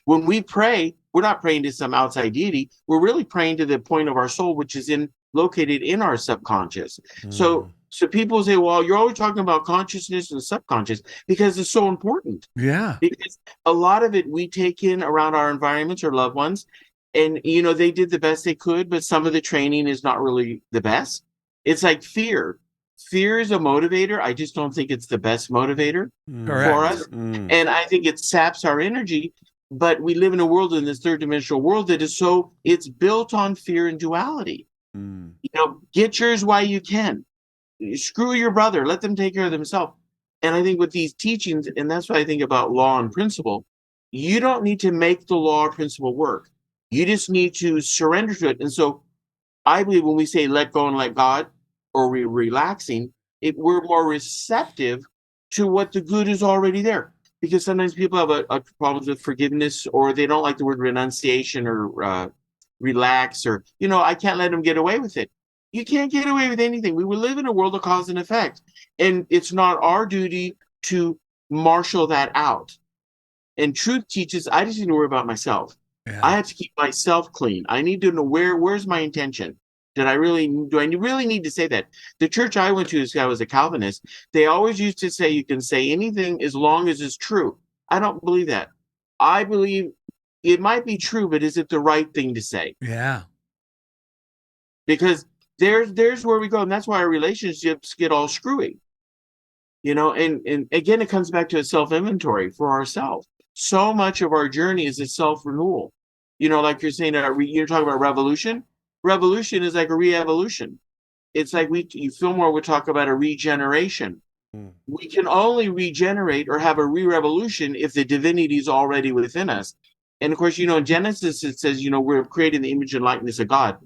S3: When we pray, we're not praying to some outside deity. We're really praying to the point of our soul, which is located in our subconscious. So people say, well, you're always talking about consciousness and subconscious because it's so important.
S1: Yeah.
S3: Because a lot of it we take in around our environments or loved ones. And, they did the best they could, but some of the training is not really the best. It's like fear. Fear is a motivator. I just don't think it's the best motivator for us. And I think it saps our energy. But we live in a world, in this third dimensional world, that is it's built on fear and duality. Get yours while you can. Screw your brother. Let them take care of themselves. And I think with these teachings, and that's what I think about law and principle, you don't need to make the law or principle work. You just need to surrender to it. And so I believe when we say let go and let God, or we're relaxing, we're more receptive to what the good is already there. Because sometimes people have a problems with forgiveness, or they don't like the word renunciation or relax, or, I can't let them get away with it. You can't get away with anything. We will live in a world of cause and effect. And it's not our duty to marshal that out. And truth teaches, I just need to worry about myself. Yeah. I have to keep myself clean. I need to know where's my intention. Do I really need to say that? The church I went to, I was a Calvinist. They always used to say you can say anything as long as it's true. I don't believe that. I believe it might be true, but is it the right thing to say?
S1: Yeah.
S3: Because there's where we go, and that's why our relationships get all screwy. And again, it comes back to a self-inventory for ourselves. So much of our journey is a self-renewal. Like you're saying, you're talking about revolution. Revolution is like a re-evolution. It's like Fillmore would talk about a regeneration. We can only regenerate or have a re-revolution if the divinity is already within us. And of course, in Genesis, it says, we're created in the image and likeness of God.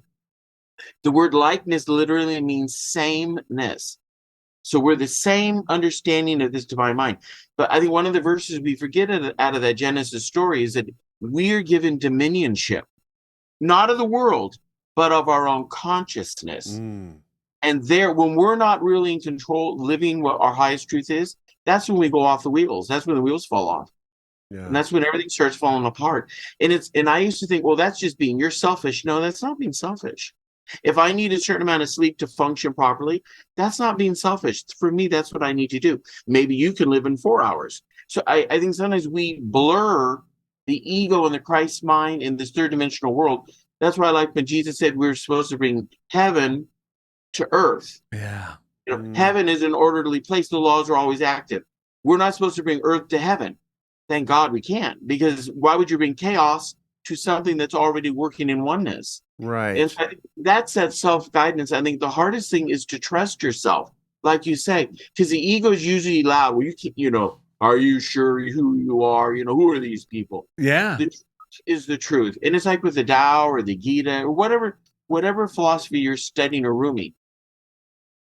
S3: The word likeness literally means sameness. So we're the same understanding of this divine mind. But I think one of the verses we forget out of that Genesis story is that we are given dominionship, not of the world, but of our own consciousness. And when we're not really in control, living what our highest truth is, that's when we go off the wheels. That's when the wheels fall off. Yeah. And that's when everything starts falling apart. And I used to think, well, that's just you're selfish. No, that's not being selfish. If I need a certain amount of sleep to function properly, that's not being selfish. For me, that's what I need to do. Maybe you can live in 4 hours. So I think sometimes we blur the ego and the Christ mind in this third dimensional world. That's why I like when Jesus said we're supposed to bring heaven to earth.
S1: Yeah.
S3: Heaven is an orderly place. The laws are always active. We're not supposed to bring earth to heaven. Thank God we can't, because why would you bring chaos to something that's already working in oneness?
S2: Right.
S3: And so that's that self-guidance. I think the hardest thing is to trust yourself, like you say, because the ego is usually loud. Well, are you sure who you are? Who are these people?
S1: Yeah.
S3: The truth is the truth. And it's like with the Tao or the Gita or whatever philosophy you're studying or rooming.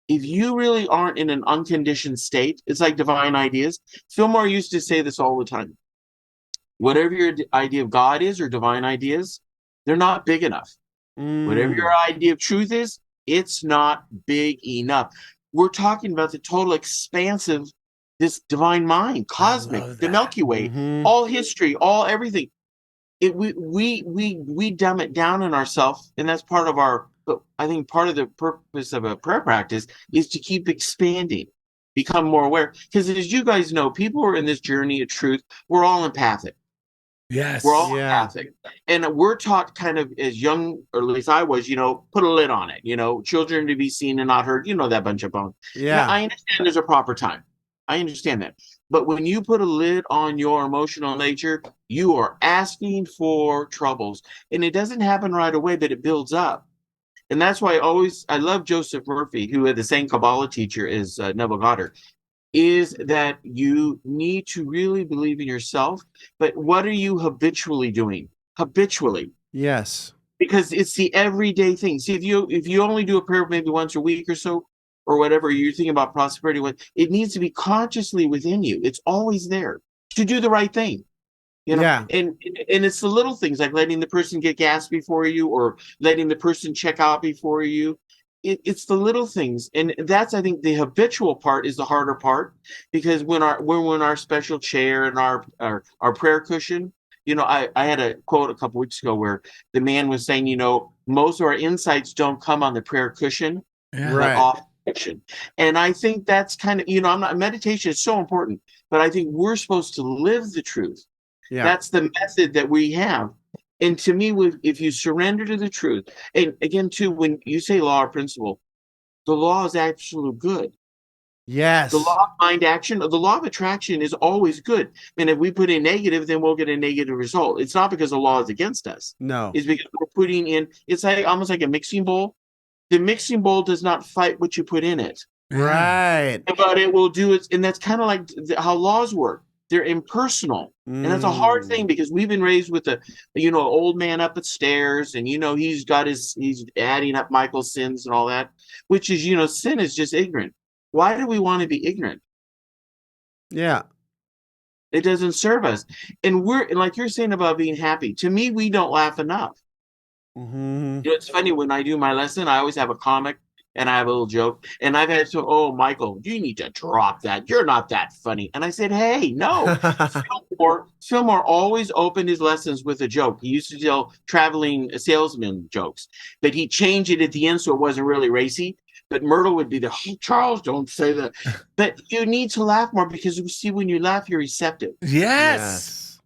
S3: If you really aren't in an unconditioned state, it's like divine ideas. Fillmore used to say this all the time. Whatever your idea of God is or divine ideas, they're not big enough. Whatever your idea of truth is, it's not big enough. We're talking about the total expansive, this divine mind, cosmic, the Milky Way, all history, all everything. We dumb it down in ourselves, and that's part of I think part of the purpose of a prayer practice is to keep expanding, become more aware. Because as you guys know, people who are in this journey of truth, we're all empathic.
S1: Yes.
S3: We're all empathic. And we're taught kind of as young, or at least I was, put a lid on it, children to be seen and not heard, that bunch of bones.
S2: Yeah.
S3: Now, I understand there's a proper time. I understand that. But when you put a lid on your emotional nature, you are asking for troubles. And it doesn't happen right away, but it builds up. And that's why I love Joseph Murphy, who had the same Kabbalah teacher as Neville Goddard, is that you need to really believe in yourself. But what are you habitually doing? Habitually.
S2: Yes.
S3: Because it's the everyday thing. See, if you only do a prayer maybe once a week or so, or whatever, you're thinking about prosperity, it needs to be consciously within you. It's always there to do the right thing.
S2: Yeah.
S3: And it's the little things like letting the person get gas before you, or letting the person check out before you. It's the little things. And that's, I think, the habitual part is the harder part, because when our special chair and our prayer cushion, I had a quote a couple weeks ago where the man was saying, most of our insights don't come on the prayer cushion, but off cushion. And I think that's kind of, meditation is so important, but I think we're supposed to live the truth. Yeah. That's the method that we have. And to me, if you surrender to the truth, and again, too, when you say law or principle, the law is absolute good.
S2: Yes.
S3: The law of mind action, the law of attraction is always good. And if we put in negative, then we'll get a negative result. It's not because the law is against us.
S2: No.
S3: It's because we're putting in, it's like almost like a mixing bowl. The mixing bowl does not fight what you put in it.
S2: Right.
S3: But it will do it. And that's kind of like how laws work. They're impersonal. And that's a hard thing because we've been raised with a, old man up the stairs and, he's adding up Michael's sins and all that, which is, sin is just ignorant. Why do we want to be ignorant?
S2: Yeah.
S3: It doesn't serve us. And like you're saying about being happy. To me, we don't laugh enough.
S2: Mm-hmm.
S3: It's funny when I do my lesson, I always have a comic and I have a little joke. And I've had Michael, you need to drop that. You're not that funny. And I said, hey, no. Fillmore always opened his lessons with a joke. He used to tell traveling salesman jokes, but he changed it at the end so it wasn't really racy. But Myrtle would be Charles, don't say that. But you need to laugh more because you see when you laugh, you're receptive.
S1: Yes.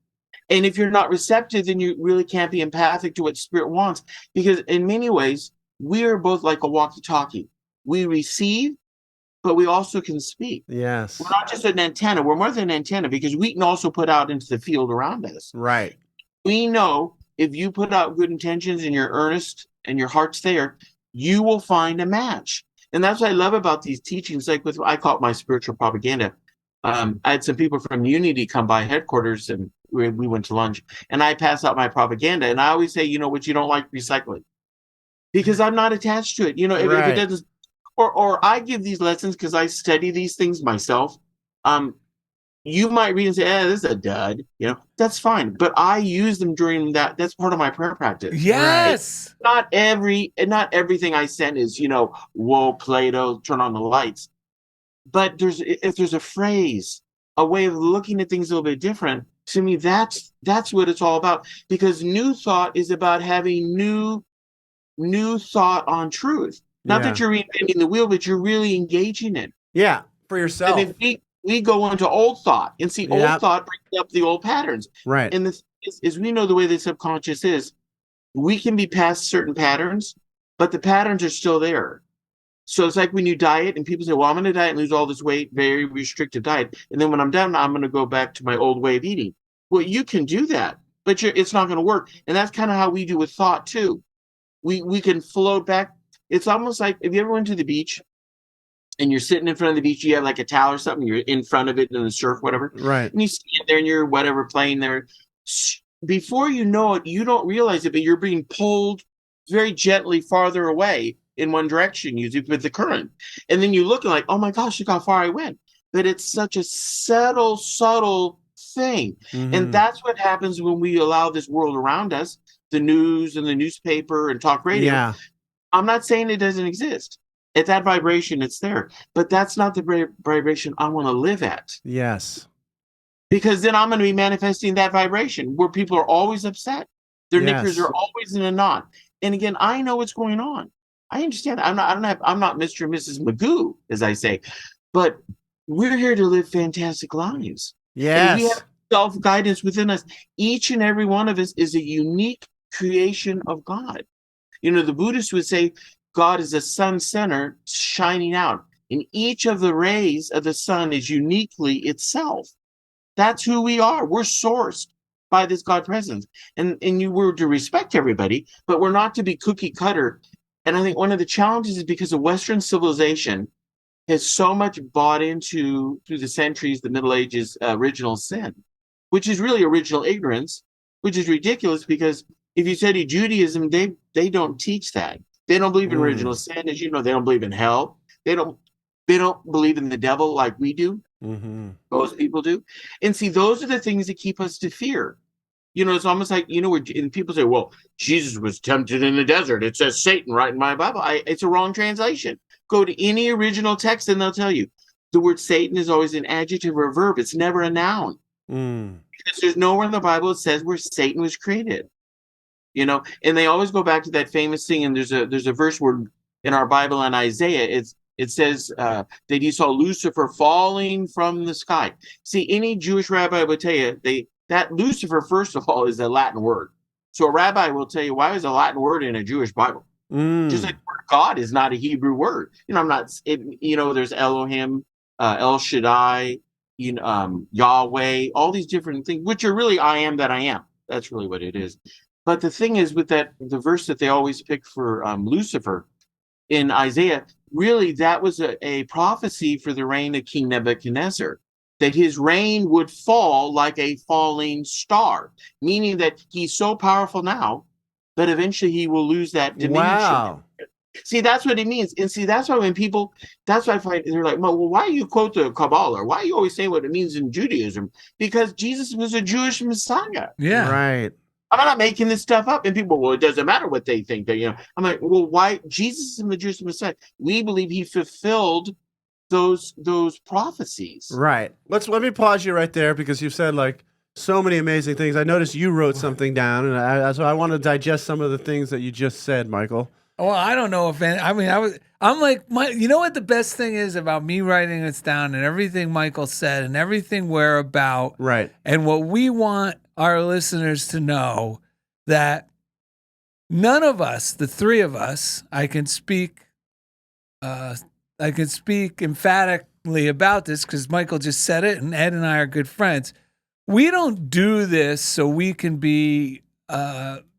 S3: And if you're not receptive, then you really can't be empathic to what Spirit wants. Because in many ways, we are both like a walkie-talkie. We receive, but we also can speak.
S2: Yes.
S3: We're not just an antenna. We're more than an antenna because we can also put out into the field around us.
S2: Right.
S3: We know if you put out good intentions and you're earnest and your heart's there, you will find a match. And that's what I love about these teachings. Like I call it my spiritual propaganda. I had some people from Unity come by headquarters and we went to lunch and I pass out my propaganda. And I always say, what you don't like, recycle it. Because I'm not attached to it. If it doesn't, or I give these lessons because I study these things myself. You might read and say, this is a dud. That's fine. But I use them during that. That's part of my prayer practice.
S1: Yes.
S3: Not everything I send is, whoa, Plato, turn on the lights. But if there's a phrase, a way of looking at things a little bit different, to me, that's what it's all about. Because new thought is about having new thought on truth. Not that you're reinventing the wheel, but you're really engaging it.
S2: Yeah, for yourself.
S3: And if we go into old thought and see old thought brings up the old patterns.
S2: Right.
S3: And the thing is we know the way the subconscious is. We can be past certain patterns, but the patterns are still there. So it's like when you diet and people say, well, I'm going to diet and lose all this weight, very restricted diet. And then when I'm done, I'm going to go back to my old way of eating. Well, you can do that, but it's not going to work. And that's kind of how we do with thought too. We can float back. It's almost like, if you ever went to the beach and you're sitting in front of the beach, you have like a towel or something, you're in front of it in the surf, whatever.
S2: Right.
S3: And you stand there and you're whatever playing there. Before you know it, you don't realize it, but you're being pulled very gently farther away in one direction, usually with the current. And then you look and like, oh my gosh, look how far I went. But it's such a subtle thing.
S2: Mm-hmm.
S3: And that's what happens when we allow this world around us, the news and the newspaper and talk radio.
S2: Yeah.
S3: I'm not saying it doesn't exist. At that vibration, it's there. But that's not the vibration I want to live at.
S2: Yes.
S3: Because then I'm going to be manifesting that vibration where people are always upset. Their knickers are always in a knot. And again, I know what's going on. I understand. I'm not Mr. and Mrs. Magoo, as I say. But we're here to live fantastic lives.
S2: Yes.
S3: And we have self-guidance within us. Each and every one of us is a unique creation of God. The Buddhists would say God is a sun center shining out. And each of the rays of the sun is uniquely itself. That's who we are. We're sourced by this God presence. And you were to respect everybody, but we're not to be cookie cutter. And I think one of the challenges is because of Western civilization has so much bought into, through the centuries, the Middle Ages, original sin, which is really original ignorance, which is ridiculous because if you study Judaism, they don't teach that. They don't believe in original sin. As you know, they don't believe in hell. They don't believe in the devil like we do.
S2: Mm-hmm.
S3: Most people do. And see, those are the things that keep us to fear. It's almost like, and people say, well, Jesus was tempted in the desert. It says Satan right in my Bible. It's a wrong translation. Go to any original text and they'll tell you the word Satan is always an adjective or a verb. It's never a noun. Because there's nowhere in the Bible it says where Satan was created. And they always go back to that famous thing. And there's a verse where in our Bible in Isaiah, it says that he saw Lucifer falling from the sky. See, any Jewish rabbi would tell you that Lucifer, first of all, is a Latin word. So a rabbi will tell you, why is a Latin word in a Jewish Bible? Just like God is not a Hebrew word. I'm not. There's Elohim, El Shaddai, Yahweh, all these different things, which are really I am that I am. That's really what it is. But the thing is, with the verse that they always pick for Lucifer in Isaiah, really that was a prophecy for the reign of King Nebuchadnezzar, that his reign would fall like a falling star, meaning that he's so powerful now, but eventually he will lose that dimension.
S2: Wow.
S3: See, that's what it means. And see, that's why that's why I find they're like, well, why do you quote the Kabbalah? Why are you always saying what it means in Judaism? Because Jesus was a Jewish Messiah.
S1: Yeah.
S2: Right.
S3: I'm not making this stuff up. And people, well, it doesn't matter what they think. I'm like, well, why? Jesus is the Jewish Messiah. We believe he fulfilled those prophecies.
S2: Right. Let me pause you right there, because you've said like so many amazing things. I noticed you wrote something down, and so I want to digest some of the things that you just said, Michael.
S1: Well, I don't know if I'm like, you know what the best thing is about me writing this down and everything Michael said and everything we're about.
S2: Right.
S1: And what we want our listeners to know, that none of us, the three of us, I can speak emphatically about this because Michael just said it, and Ed and I are good friends. We don't do this so we can be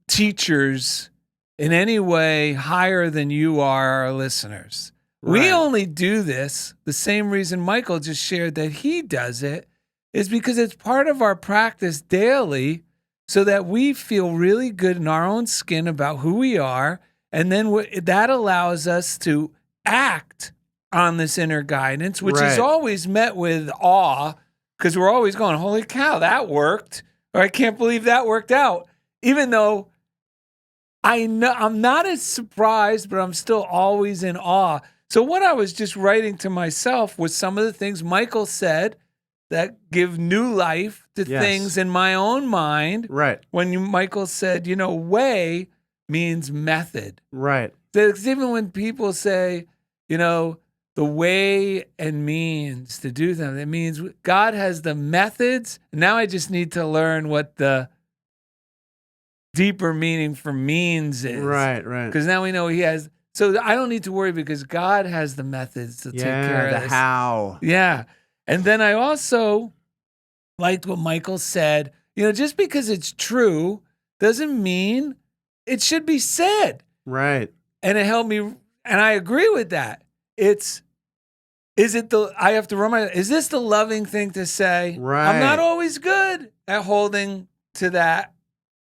S1: teachers in any way higher than you are, our listeners. Right. We only do this, the same reason Michael just shared that he does it, is because it's part of our practice daily, so that we feel really good in our own skin about who we are, and then that allows us to act on this inner guidance, which is always met with awe, because we're always going, holy cow, that worked, or I can't believe that worked out, even though I know I'm not as surprised, but I'm still always in awe. So what I was just writing to myself was some of the things Michael said that give new life to things in my own mind.
S2: Right.
S1: When Michael said, way means method.
S2: Right.
S1: Because even when people say, the way and means to do them, it means God has the methods. Now I just need to learn what the deeper meaning for means is.
S2: Right.
S1: Because now we know he has. So I don't need to worry because God has the methods to take care of
S2: the
S1: this.
S2: how.
S1: Yeah. And then I also liked what Michael said. Just because it's true doesn't mean it should be said.
S2: Right.
S1: And it helped me. And I agree with that. I have to remind, is this the loving thing to say?
S2: Right.
S1: I'm not always good at holding to that.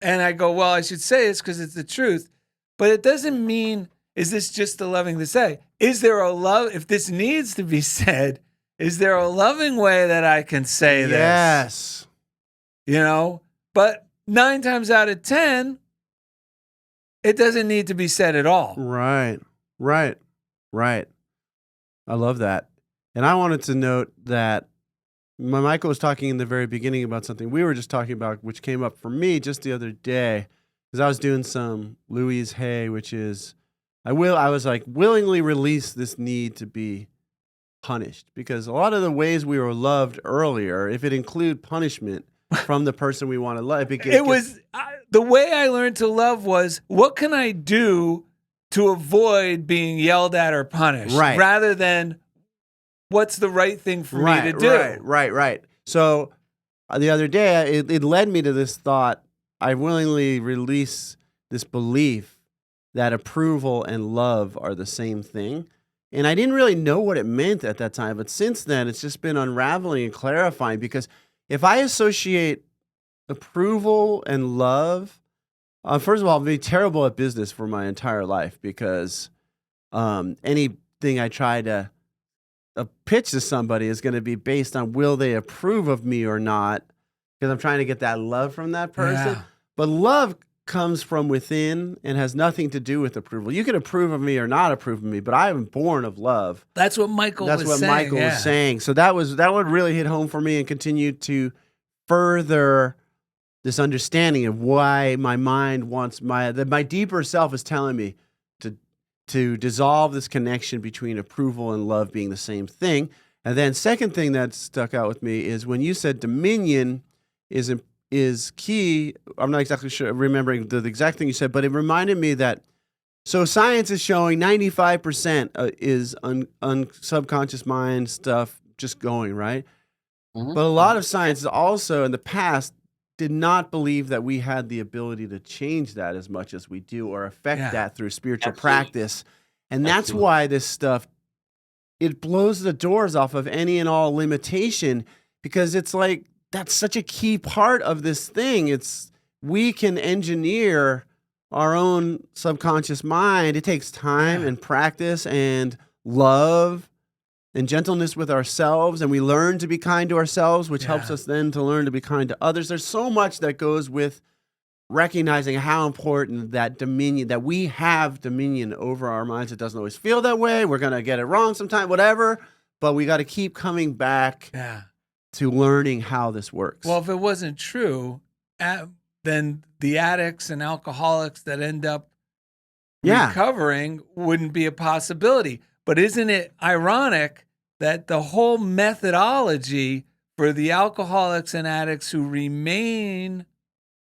S1: And I go, well, I should say it's because it's the truth. But it doesn't mean, is this just the loving to say? Is there a love, if this needs to be said, is there a loving way that I can say this?
S2: Yes.
S1: But 9 times out of 10, it doesn't need to be said at all.
S2: Right. I love that. And I wanted to note that Michael was talking in the very beginning about something we were just talking about, which came up for me just the other day, because I was doing some Louise Hay, which is, I was like, willingly release this need to be punished, because a lot of the ways we were loved earlier, if it include punishment from the person we want to love,
S1: the way I learned to love was, what can I do to avoid being yelled at or punished, rather than what's the right thing for me to do.
S2: Right. So the other day, it led me to this thought. I willingly release this belief that approval and love are the same thing. And I didn't really know what it meant at that time. But since then, it's just been unraveling and clarifying, because if I associate approval and love, first of all, I'll be terrible at business for my entire life, because anything I try to pitch to somebody is going to be based on will they approve of me or not, because I'm trying to get that love from that person. Yeah. But love comes from within and has nothing to do with approval. You can approve of me or not approve of me, but I am born of love.
S1: That's what Michael was saying.
S2: So that would really hit home for me and continue to further this understanding of why my mind wants my deeper self is telling me to dissolve this connection between approval and love being the same thing. And then second thing that stuck out with me is when you said dominion is key. I'm not exactly sure remembering the exact thing you said, but it reminded me that So science is showing 95% is subconscious mind stuff just going, right?
S3: Mhm.
S2: But a lot of science also in the past did not believe that we had the ability to change that as much as we do or affect
S1: Yeah.
S2: that through spiritual
S3: Absolutely.
S2: practice. And that's
S3: Absolutely.
S2: why this stuff, it blows the doors off of any and all limitation, because it's like that's such a key part of this thing. It's we can engineer our own subconscious mind. It takes time
S1: Yeah.
S2: and practice and love and gentleness with ourselves, and we learn to be kind to ourselves, which helps
S1: Yeah.
S2: us then to learn to be kind to others. There's so much that goes with recognizing how important that dominion, that we have dominion over our minds. It doesn't always feel that way. We're going to get it wrong sometime, whatever, but we got to keep coming back
S1: Yeah.
S2: to learning how this works.
S1: Well, if it wasn't true, then the addicts and alcoholics that end up
S2: Yeah.
S1: recovering wouldn't be a possibility. But isn't it ironic that the whole methodology for the alcoholics and addicts who remain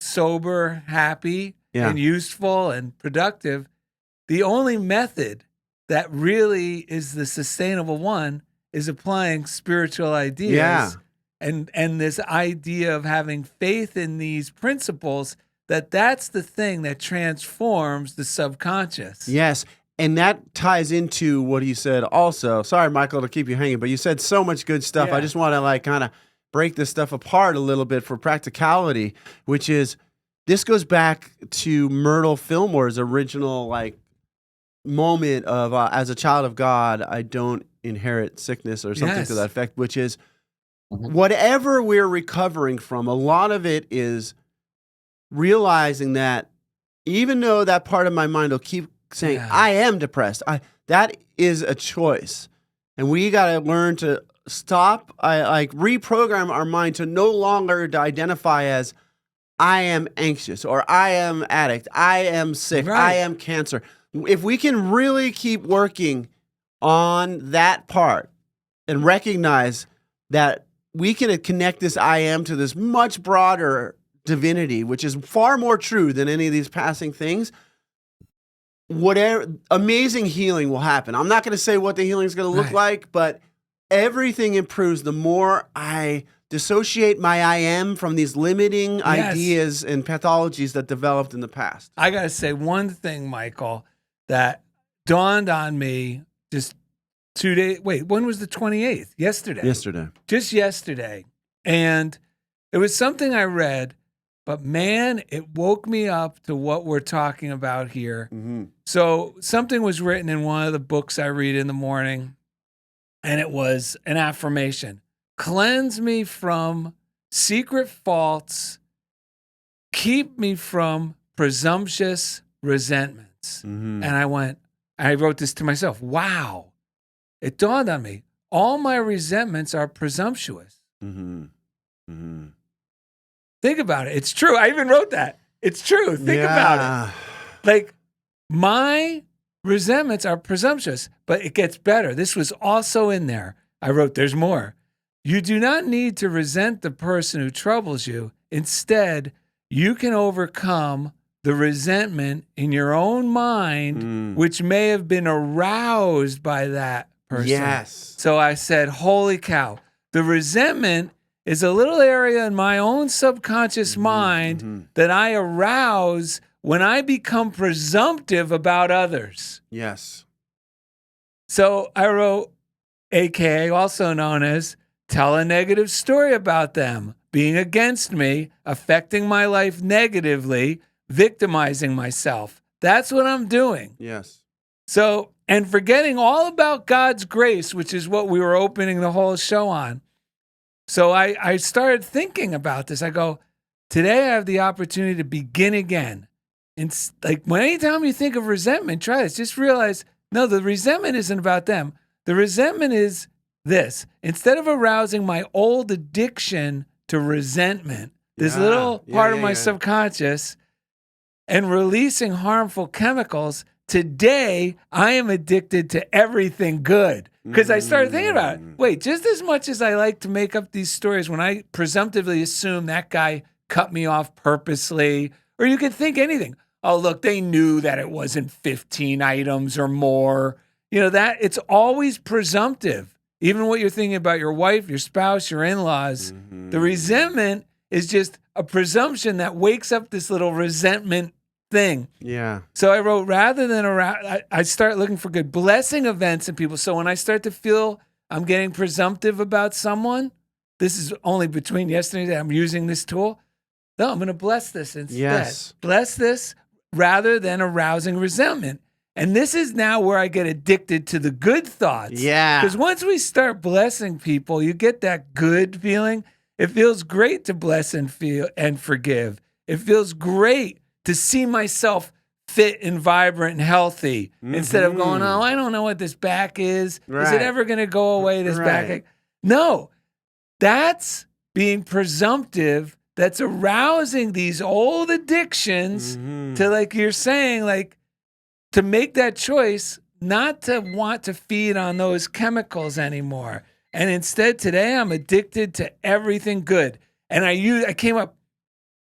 S1: sober, happy,
S2: Yeah.
S1: and useful and productive, the only method that really is the sustainable one is applying spiritual ideas.
S2: Yeah.
S1: And this idea of having faith in these principles, that's the thing that transforms the subconscious.
S2: Yes. And that ties into what you said also. Sorry, Michael, to keep you hanging, but you said so much good stuff.
S1: Yeah.
S2: I just want to kind of break this stuff apart a little bit for practicality, which is this goes back to Myrtle Fillmore's original moment of as a child of God, I don't inherit sickness or something
S1: Yes.
S2: to that effect, which is
S3: Mhm.
S2: whatever we're recovering from, a lot of it is realizing that even though that part of my mind will keep saying,
S1: Yeah.
S2: I am depressed, that is a choice. And we got to learn to stop, reprogram our mind to no longer to identify as I am anxious or I am addict, I am sick,
S1: Right.
S2: I am cancer. If we can really keep working on that part and recognize that we can connect this I am to this much broader divinity, which is far more true than any of these passing things, whatever amazing healing will happen. I'm not going to say what the healing is going to look
S1: Right.
S2: like, but everything improves the more I dissociate my I am from these limiting
S1: Yes.
S2: ideas and pathologies that developed in the past.
S1: I got to say one thing, Michael, that dawned on me just 2 days. Wait, when was the 28th? Yesterday.
S2: Yesterday.
S1: Just yesterday. And it was something I read, but man, it woke me up to what we're talking about here.
S2: Mm-hmm.
S1: So something was written in one of the books I read in the morning, and it was an affirmation. Cleanse me from secret faults. Keep me from presumptuous resentments.
S2: Mm-hmm.
S1: And I wrote this to myself. Wow. It dawned on me. All my resentments are presumptuous.
S2: Mm-hmm. Mm-hmm.
S1: Think about it. It's true. I even wrote that. It's true. Think about it. Like, my resentments are presumptuous, but it gets better. This was also in there. I wrote, there's more. You do not need to resent the person who troubles you. Instead, you can overcome the resentment in your own mind, which may have been aroused by that person.
S2: Yes.
S1: So I said, holy cow, the resentment is a little area in my own subconscious mind that I arouse when I become presumptive about others.
S2: Yes.
S1: So I wrote, AKA, also known as, tell a negative story about them, being against me, affecting my life negatively, victimizing myself. That's what I'm doing.
S2: Yes.
S1: So, and forgetting all about God's grace, which is what we were opening the whole show on. So I started thinking about this. I go, today I have the opportunity to begin again. And anytime you think of resentment, try this. Just realize, no, the resentment isn't about them. The resentment is this. Instead of arousing my old addiction to resentment, this little part of my subconscious, and releasing harmful chemicals, today I am addicted to everything good. Because I started thinking about it. Wait, just as much as I like to make up these stories when I presumptively assume that guy cut me off purposely, or you could think anything. oh, look, they knew that it wasn't 15 items or more. You know, that it's always presumptive. Even what you're thinking about your wife, your spouse, your in-laws, the resentment is just a presumption that wakes up this little resentment thing.
S2: Yeah.
S1: So I wrote, rather than around, I start looking for good blessing events in people. So when I start to feel I'm getting presumptive about someone, this is only between yesterday and today, I'm using this tool. No, I'm going to bless this instead.
S2: Yes.
S1: Bless this rather than arousing resentment. And this is now where I get addicted to the good thoughts.
S2: Yeah.
S1: Because once we start blessing people, you get that good feeling. It feels great to bless and feel and forgive. It feels great to see myself fit and vibrant and healthy instead of going, oh, I don't know what this back is. Is
S2: Right.
S1: it ever going to go away, this
S2: Right.
S1: backache? No, that's being presumptive. That's arousing these old addictions to, like you're saying, like to make that choice not to want to feed on those chemicals anymore. And instead today I'm addicted to everything good. And I came up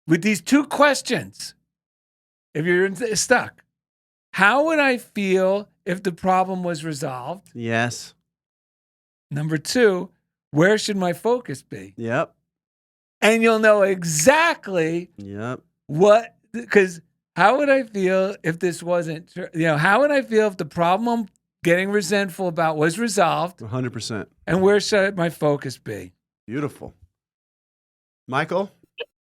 S1: with these two questions. If you're stuck, how would I feel if the problem was resolved?
S2: Yes.
S1: Number two, where should my focus be?
S2: Yep.
S1: And you'll know exactly
S2: Yep.
S1: what, because how would I feel if this wasn't, how would I feel if the problem I'm getting resentful about was resolved?
S2: 100%.
S1: And where should my focus be?
S2: Beautiful. Michael?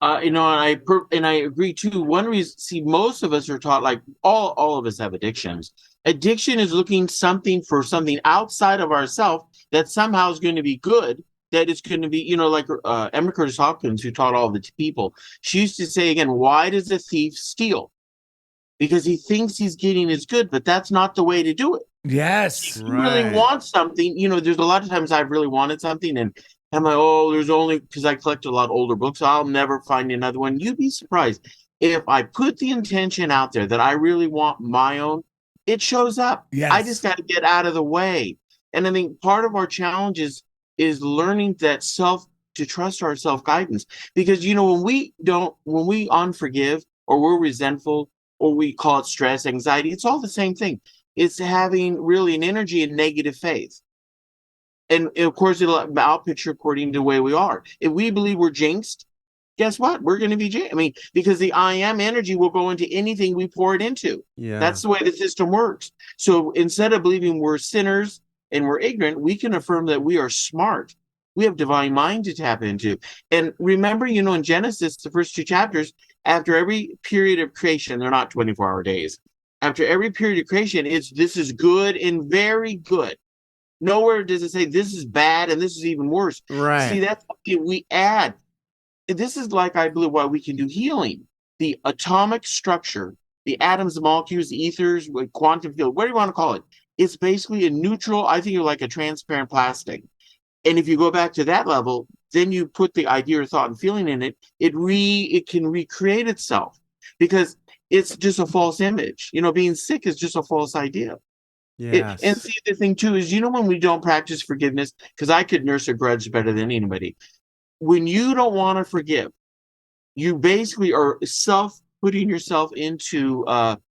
S3: And I agree too. One reason, most of us are taught, like all of us have addictions. Addiction is looking for something outside of ourselves that somehow is going to be good. That it's going to be, like Emma Curtis Hopkins, who taught all the people. She used to say again, why does a thief steal? Because he thinks he's getting his good, but that's not the way to do it.
S1: Yes.
S3: If you really want something, there's a lot of times I've really wanted something and I'm like, there's only, because I collect a lot of older books, I'll never find another one. You'd be surprised. If I put the intention out there that I really want my own, it shows up.
S1: Yes.
S3: I just got to get out of the way. And I think part of our challenge is learning to trust our self-guidance. Because, when we unforgive or we're resentful or we call it stress, anxiety, it's all the same thing. It's having really an energy and negative faith. And of course, I'll picture according to the way we are. If we believe we're jinxed, guess what? We're going to be jinxed. Because the I am energy will go into anything we pour it into.
S2: Yeah.
S3: That's the way the system works. So instead of believing we're sinners and we're ignorant, we can affirm that we are smart. We have divine mind to tap into. And remember, in Genesis, the first 2 chapters, after every period of creation, they're not 24-hour days. After every period of creation, this is good and very good. Nowhere does it say this is bad and this is even worse.
S2: Right.
S3: See, that's what we add. This is like, I believe, why we can do healing. The atomic structure, the atoms, the molecules, the ethers, quantum field, whatever you want to call it, it's basically a neutral, I think, like a transparent plastic. And if you go back to that level, then you put the idea or thought and feeling in it, it can recreate itself because it's just a false image. Being sick is just a false idea.
S2: Yes.
S3: And see, the thing too is, when we don't practice forgiveness, because I could nurse a grudge better than anybody. When you don't want to forgive, you basically are putting yourself into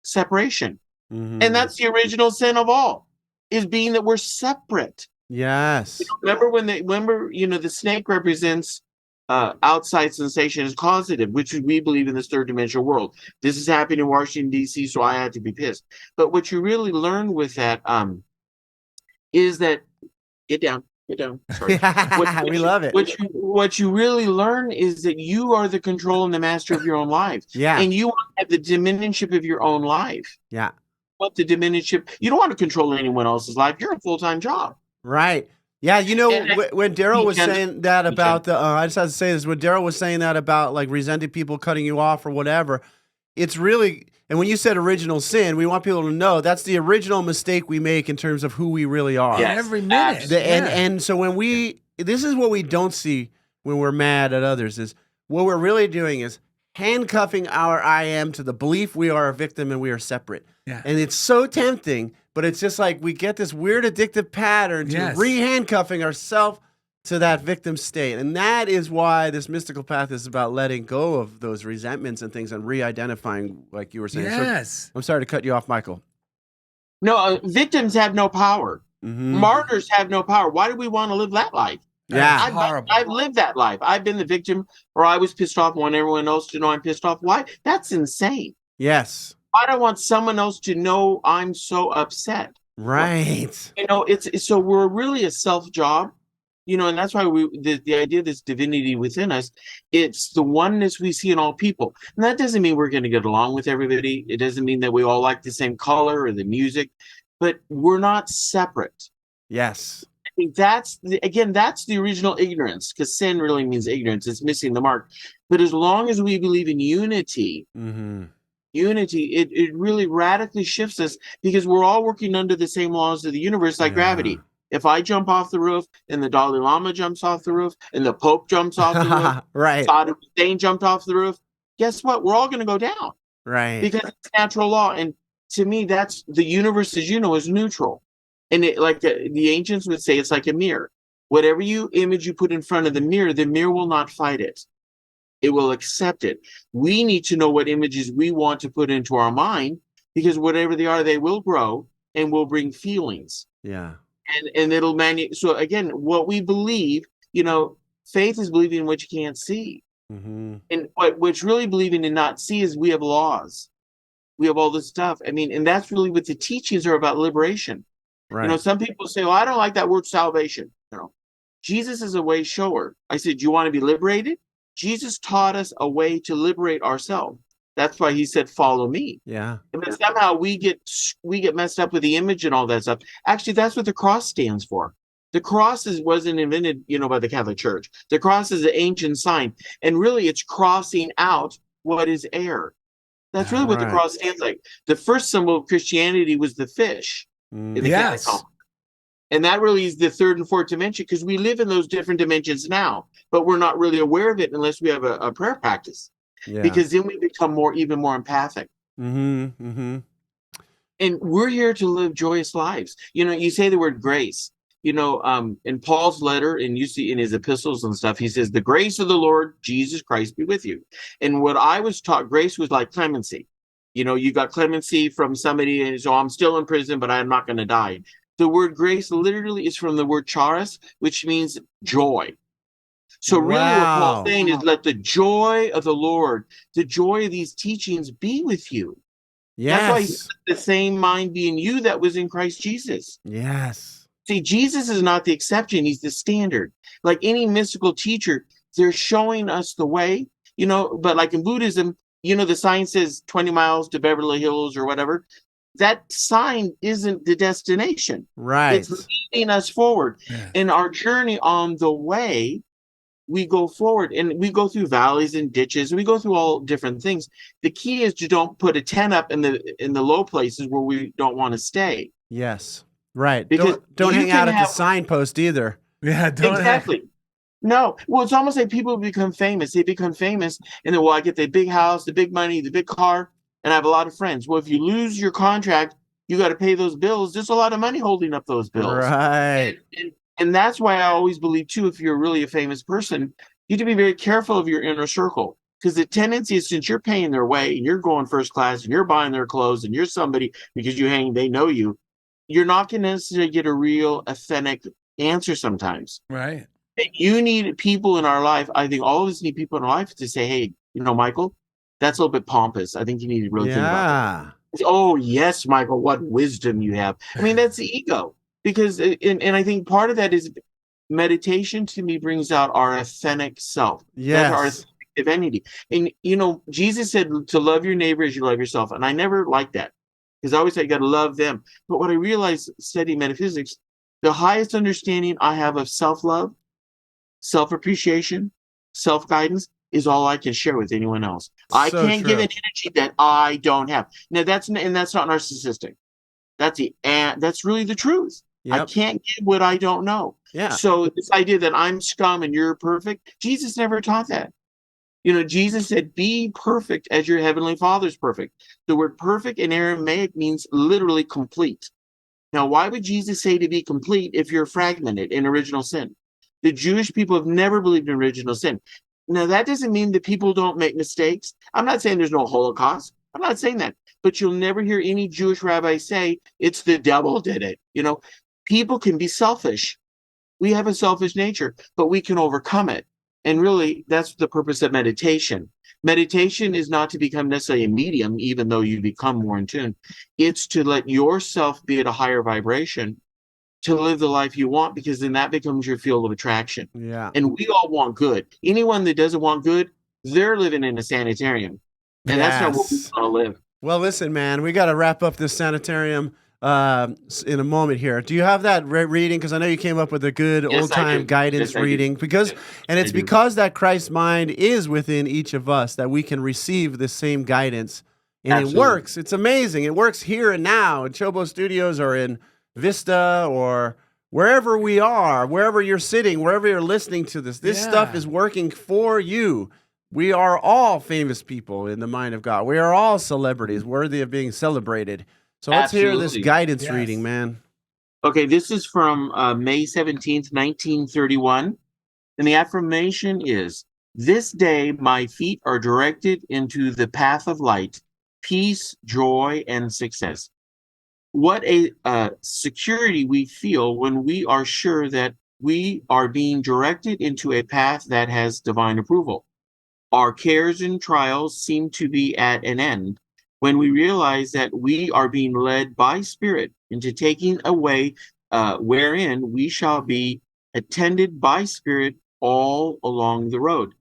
S3: separation.
S2: Mm-hmm.
S3: And that's the original sin of all, is being that we're separate.
S2: Yes.
S3: Remember the snake represents outside sensation is causative, which we believe in this third dimensional world. This is happening in Washington, D.C., so I had to be pissed. But what you really learn with that is that get down. Sorry.
S2: We love it.
S3: What you really learn is that you are the control and the master of your own life.
S2: Yeah.
S3: And you want to have the diminutive of your own life.
S2: Yeah.
S3: You don't want to control anyone else's life. You're a full-time job.
S2: Right. Yeah, when Darrell was saying that about I just have to say this, when Darrell was saying that about like resenting people cutting you off or whatever, it's really, and when you said original sin, we want people to know that's the original mistake we make in terms of who we really are.
S1: Yeah, every minute.
S2: And so this is what we don't see when we're mad at others, is what we're really doing is handcuffing our I am to the belief we are a victim and we are separate.
S1: Yeah.
S2: And it's so tempting, but it's just like we get this weird addictive pattern to re-handcuffing ourselves to that victim state. And that is why this mystical path is about letting go of those resentments and things and re-identifying, like you were saying.
S1: Yes.
S2: So, I'm sorry to cut you off, Michael.
S3: No, victims have no power.
S2: Mm-hmm.
S3: Martyrs have no power. Why do we want to live that life?
S2: Yeah.
S1: Horrible.
S3: I've lived that life. I've been the victim, or I was pissed off. I want everyone else to know I'm pissed off. Why? That's insane.
S2: Yes.
S3: I don't want someone else to know I'm so upset.
S2: Right.
S3: You know, it's so we're really a self job, you know, and that's why the idea of this divinity within us, it's the oneness we see in all people. And that doesn't mean we're going to get along with everybody. It doesn't mean that we all like the same color or the music, but we're not separate.
S2: Yes.
S3: I think that's the original ignorance, because sin really means ignorance. It's missing the mark. But as long as we believe in unity, it really radically shifts us, because we're all working under the same laws of the universe, like gravity. If I jump off the roof and the Dalai Lama jumps off the roof and the Pope jumps off the roof,
S2: right.
S3: Saddam Hussein jumped off the roof, guess what? We're all going to go down.
S2: Right.
S3: Because it's natural law. And to me, that's the universe, as you know, is neutral. And it, like the ancients would say, it's like a mirror. Whatever image you put in front of the mirror will not fight it. It will accept it. We need to know what images we want to put into our mind, because whatever they are, they will grow and will bring feelings.
S2: Yeah.
S3: And it'll so again, what we believe, you know, faith is believing in what you can't see.
S2: Mm-hmm.
S3: And what's really believing and not see is we have laws. We have all this stuff. I mean, and that's really what the teachings are about, liberation.
S2: Right.
S3: You know, some people say, well, I don't like that word salvation. You know, Jesus is a way shower. I said, do you want to be liberated? Jesus taught us a way to liberate ourselves. That's why he said, follow me.
S2: Yeah.
S3: And then somehow we get messed up with the image and all that stuff. Actually, that's what the cross stands for. The cross wasn't invented, you know, by the Catholic Church. The cross is an ancient sign. And really, it's crossing out what is error. That's really what the cross stands like. The first symbol of Christianity was the fish. In the catacomb. And that really is the third and fourth dimension, because we live in those different dimensions now, but we're not really aware of it unless we have a prayer practice. Yeah. Because then we become even more empathic.
S2: Mm-hmm. Mm-hmm.
S3: And we're here to live joyous lives. You know, you say the word grace. You know, in Paul's letter, and you see in his epistles and stuff, he says, the grace of the Lord Jesus Christ be with you. And what I was taught, grace was like clemency. You know, you got clemency from somebody, and so I'm still in prison, but I'm not going to die. The word grace literally is from the word charis, which means joy. So really what Paul's saying is, let the joy of the Lord, the joy of these teachings be with you. Yes. That's why he said, the same mind be in you that was in Christ Jesus.
S2: Yes.
S3: See, Jesus is not the exception. He's the standard. Like any mystical teacher, they're showing us the way, you know, but like in Buddhism, you know, the sign says 20 miles to Beverly Hills or whatever. That sign isn't the destination.
S2: Right.
S3: It's leading us forward. Yeah. In our journey on the way, we go forward, and we go through valleys and ditches. We go through all different things. The key is to don't put a tent up in the low places where we don't want to stay.
S2: Yes. Right.
S3: Because
S2: don't hang out at the signpost either.
S1: Yeah,
S3: exactly. No, well, it's almost like people become famous. They become famous, and then, well, I get the big house, the big money, the big car, and I have a lot of friends. Well, if you lose your contract, you got to pay those bills. There's a lot of money holding up those bills.
S2: Right.
S3: And that's why I always believe, too, if you're really a famous person, you have to be very careful of your inner circle. Because the tendency is, since you're paying their way and you're going first class and you're buying their clothes and you're somebody because they know you, you're not going to necessarily get a real authentic answer sometimes.
S1: Right.
S3: You need people in our life. I think all of us need people in our life to say, hey, you know, Michael, that's a little bit pompous. I think you need to really think about that. Oh, yes, Michael, what wisdom you have. I mean, that's the ego. Because, and I think part of that is meditation, to me, brings out our authentic self.
S2: Yes.
S3: That's our divinity. And, you know, Jesus said to love your neighbor as you love yourself. And I never liked that, because I always say you got to love them. But what I realized studying metaphysics, the highest understanding I have of self-love, self-appreciation, self-guidance is all I can share with anyone else. I can't give an energy that I don't have. Now that's not narcissistic. That's really the truth. Yep. I can't give what I don't know.
S2: Yeah.
S3: So this idea that I'm scum and you're perfect, Jesus never taught that. You know, Jesus said, be perfect as your heavenly Father's perfect. The word perfect in Aramaic means literally complete. Now, why would Jesus say to be complete if you're fragmented in original sin? The Jewish people have never believed in original sin. Now, that doesn't mean that people don't make mistakes. I'm not saying there's no Holocaust. I'm not saying that. But you'll never hear any Jewish rabbi say it's the devil did it. People can be selfish. We have a selfish nature, but we can overcome it. And really, that's the purpose of meditation. Meditation is not to become necessarily a medium, even though you become more in tune. It's to let yourself be at a higher vibration to live the life you want, because then that becomes your field of attraction.
S2: Yeah.
S3: And we all want good. Anyone that doesn't want good, they're living in a sanitarium. And that's not what we want to live.
S2: Well, listen, man, we got to wrap up this sanitarium in a moment here. Do you have that reading? Because I know you came up with a good old-time guidance reading. Because that Christ's mind is within each of us that we can receive the same guidance. And Absolutely. It works. It's amazing. It works here and now in Chobo Studios or in Vista or wherever we are, wherever you're sitting, wherever you're listening to this. This stuff is working for you. We are all famous people in the mind of God. We are all celebrities worthy of being celebrated. So let's hear this guidance reading, man.
S3: Okay, this is from May 17th, 1931. And the affirmation is, "This day my feet are directed into the path of light, peace, joy, and success." What a security we feel when we are sure that we are being directed into a path that has divine approval. Our cares and trials seem to be at an end when we realize that we are being led by Spirit into taking a way wherein we shall be attended by Spirit all along the road.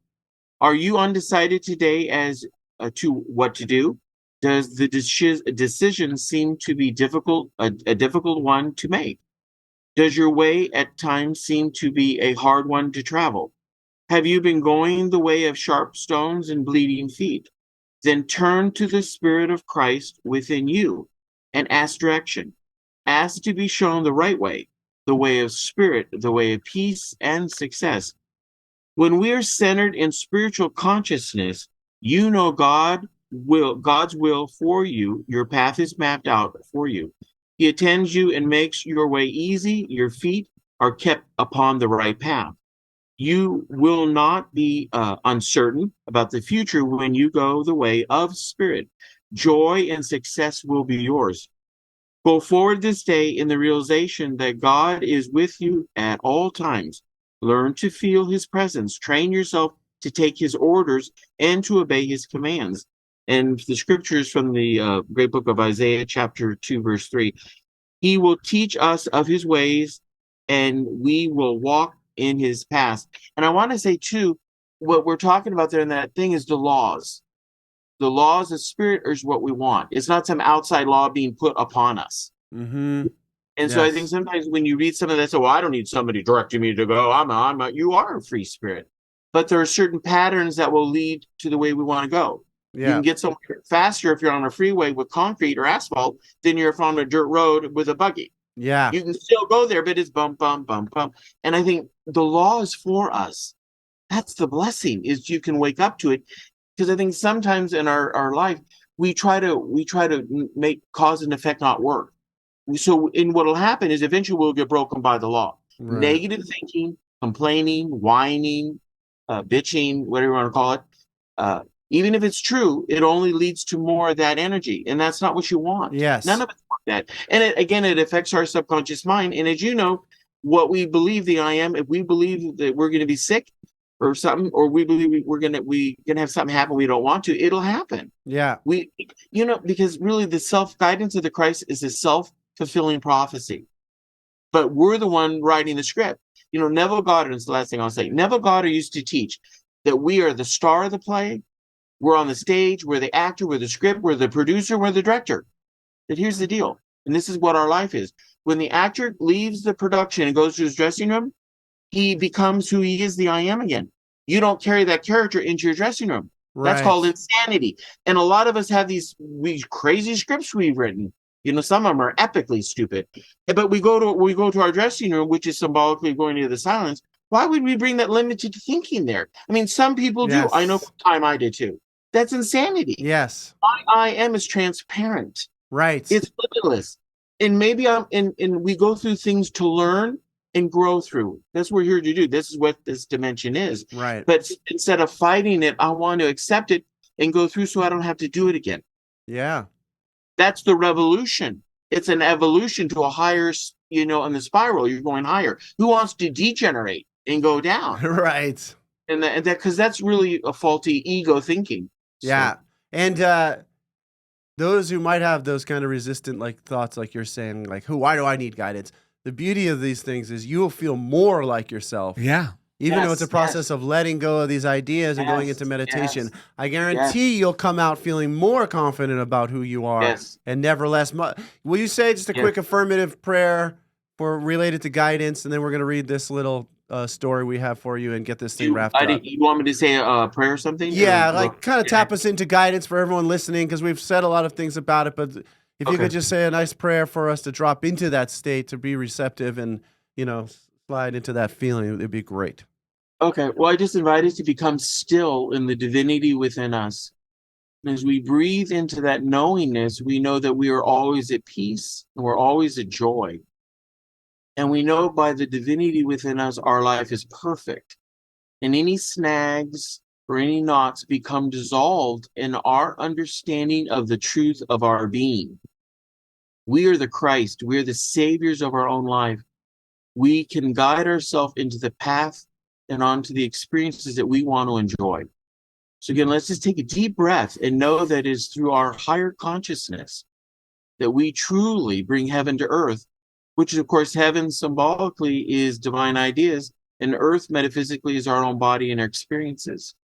S3: Are you undecided today as to what to do? Does the decision seem to be difficult, a difficult one to make? Does your way at times seem to be a hard one to travel? Have you been going the way of sharp stones and bleeding feet? Then turn to the Spirit of Christ within you and ask direction. Ask to be shown the right way, the way of spirit, the way of peace and success. When we are centered in spiritual consciousness, you know God's will for you. Your path is mapped out for you. He attends you and makes your way easy. Your feet are kept upon the right path. You will not be uncertain about the future when you go the way of Spirit. Joy and success will be yours. Go forward this day in the realization that God is with you at all times. Learn to feel His presence. Train yourself to take His orders and to obey His commands. And the scriptures from the great book of Isaiah, chapter 2, verse 3. He will teach us of His ways, and we will walk in His paths. And I want to say, too, what we're talking about there in that thing is the laws. The laws of Spirit is what we want. It's not some outside law being put upon us.
S2: Mm-hmm.
S3: And so I think sometimes when you read some of that, say, well, I don't need somebody directing me to go. You are a free spirit. But there are certain patterns that will lead to the way we want to go. Yeah. You can get somewhere faster if you're on a freeway with concrete or asphalt than you're on a dirt road with a buggy.
S2: Yeah.
S3: You can still go there, but it's bump, bump, bump, bump. And I think the law is for us. That's the blessing, is you can wake up to it. Because I think sometimes in our life, we try to make cause and effect not work. So what will happen is eventually we'll get broken by the law. Right. Negative thinking, complaining, whining, bitching, whatever you want to call it. Even if it's true, it only leads to more of that energy. And that's not what you want.
S2: Yes.
S3: None of it's like that. And it affects our subconscious mind. And as you know, what we believe the I am, if we believe that we're going to be sick or something, or we believe we're going to have something happen we don't want to, it'll happen.
S2: Yeah.
S3: Because really the self-guidance of the Christ is a self-fulfilling prophecy. But we're the one writing the script. Neville Goddard is the last thing I'll say. Neville Goddard used to teach that we are the star of the play. We're on the stage, we're the actor, we're the script, we're the producer, we're the director. But here's the deal, and this is what our life is. When the actor leaves the production and goes to his dressing room, he becomes who he is, the I am again. You don't carry that character into your dressing room. Right. That's called insanity. And a lot of us have these crazy scripts we've written. Some of them are epically stupid. But we go to our dressing room, which is symbolically going into the silence. Why would we bring that limited thinking there? I mean, some people do. I know time I did too. That's insanity.
S2: Yes.
S3: My I am is transparent.
S2: Right.
S3: It's limitless. And maybe and we go through things to learn, and grow through. That's what we're here to do. This is what this dimension is.
S2: Right.
S3: But instead of fighting it, I want to accept it and go through so I don't have to do it again.
S2: Yeah.
S3: That's the revolution. It's an evolution to a higher, on the spiral, you're going higher. Who wants to degenerate and go down?
S2: Right.
S3: And that because that's really a faulty ego thinking.
S2: Yeah. And those who might have those kind of resistant thoughts, like you're saying, why do I need guidance? The beauty of these things is you will feel more like yourself.
S1: Yeah.
S2: Even though it's a process of letting go of these ideas and going into meditation, I guarantee you'll come out feeling more confident about who you are and never less. Will you say just a quick affirmative prayer related to guidance, and then we're going to read this little story we have for you and get this thing wrapped up.
S3: You want me to say a prayer or something?
S2: Yeah, kind of tap us into guidance for everyone listening, because we've said a lot of things about it, but if you could just say a nice prayer for us to drop into that state, to be receptive and, slide into that feeling, it'd be great.
S3: Okay, well, I just invite us to become still in the divinity within us. And as we breathe into that knowingness, we know that we are always at peace and we're always at joy. And we know by the divinity within us, our life is perfect. And any snags or any knots become dissolved in our understanding of the truth of our being. We are the Christ. We are the saviors of our own life. We can guide ourselves into the path and onto the experiences that we want to enjoy. So again, let's just take a deep breath and know that it is through our higher consciousness that we truly bring heaven to earth, which is, of course, heaven symbolically is divine ideas, and earth metaphysically is our own body and our experiences.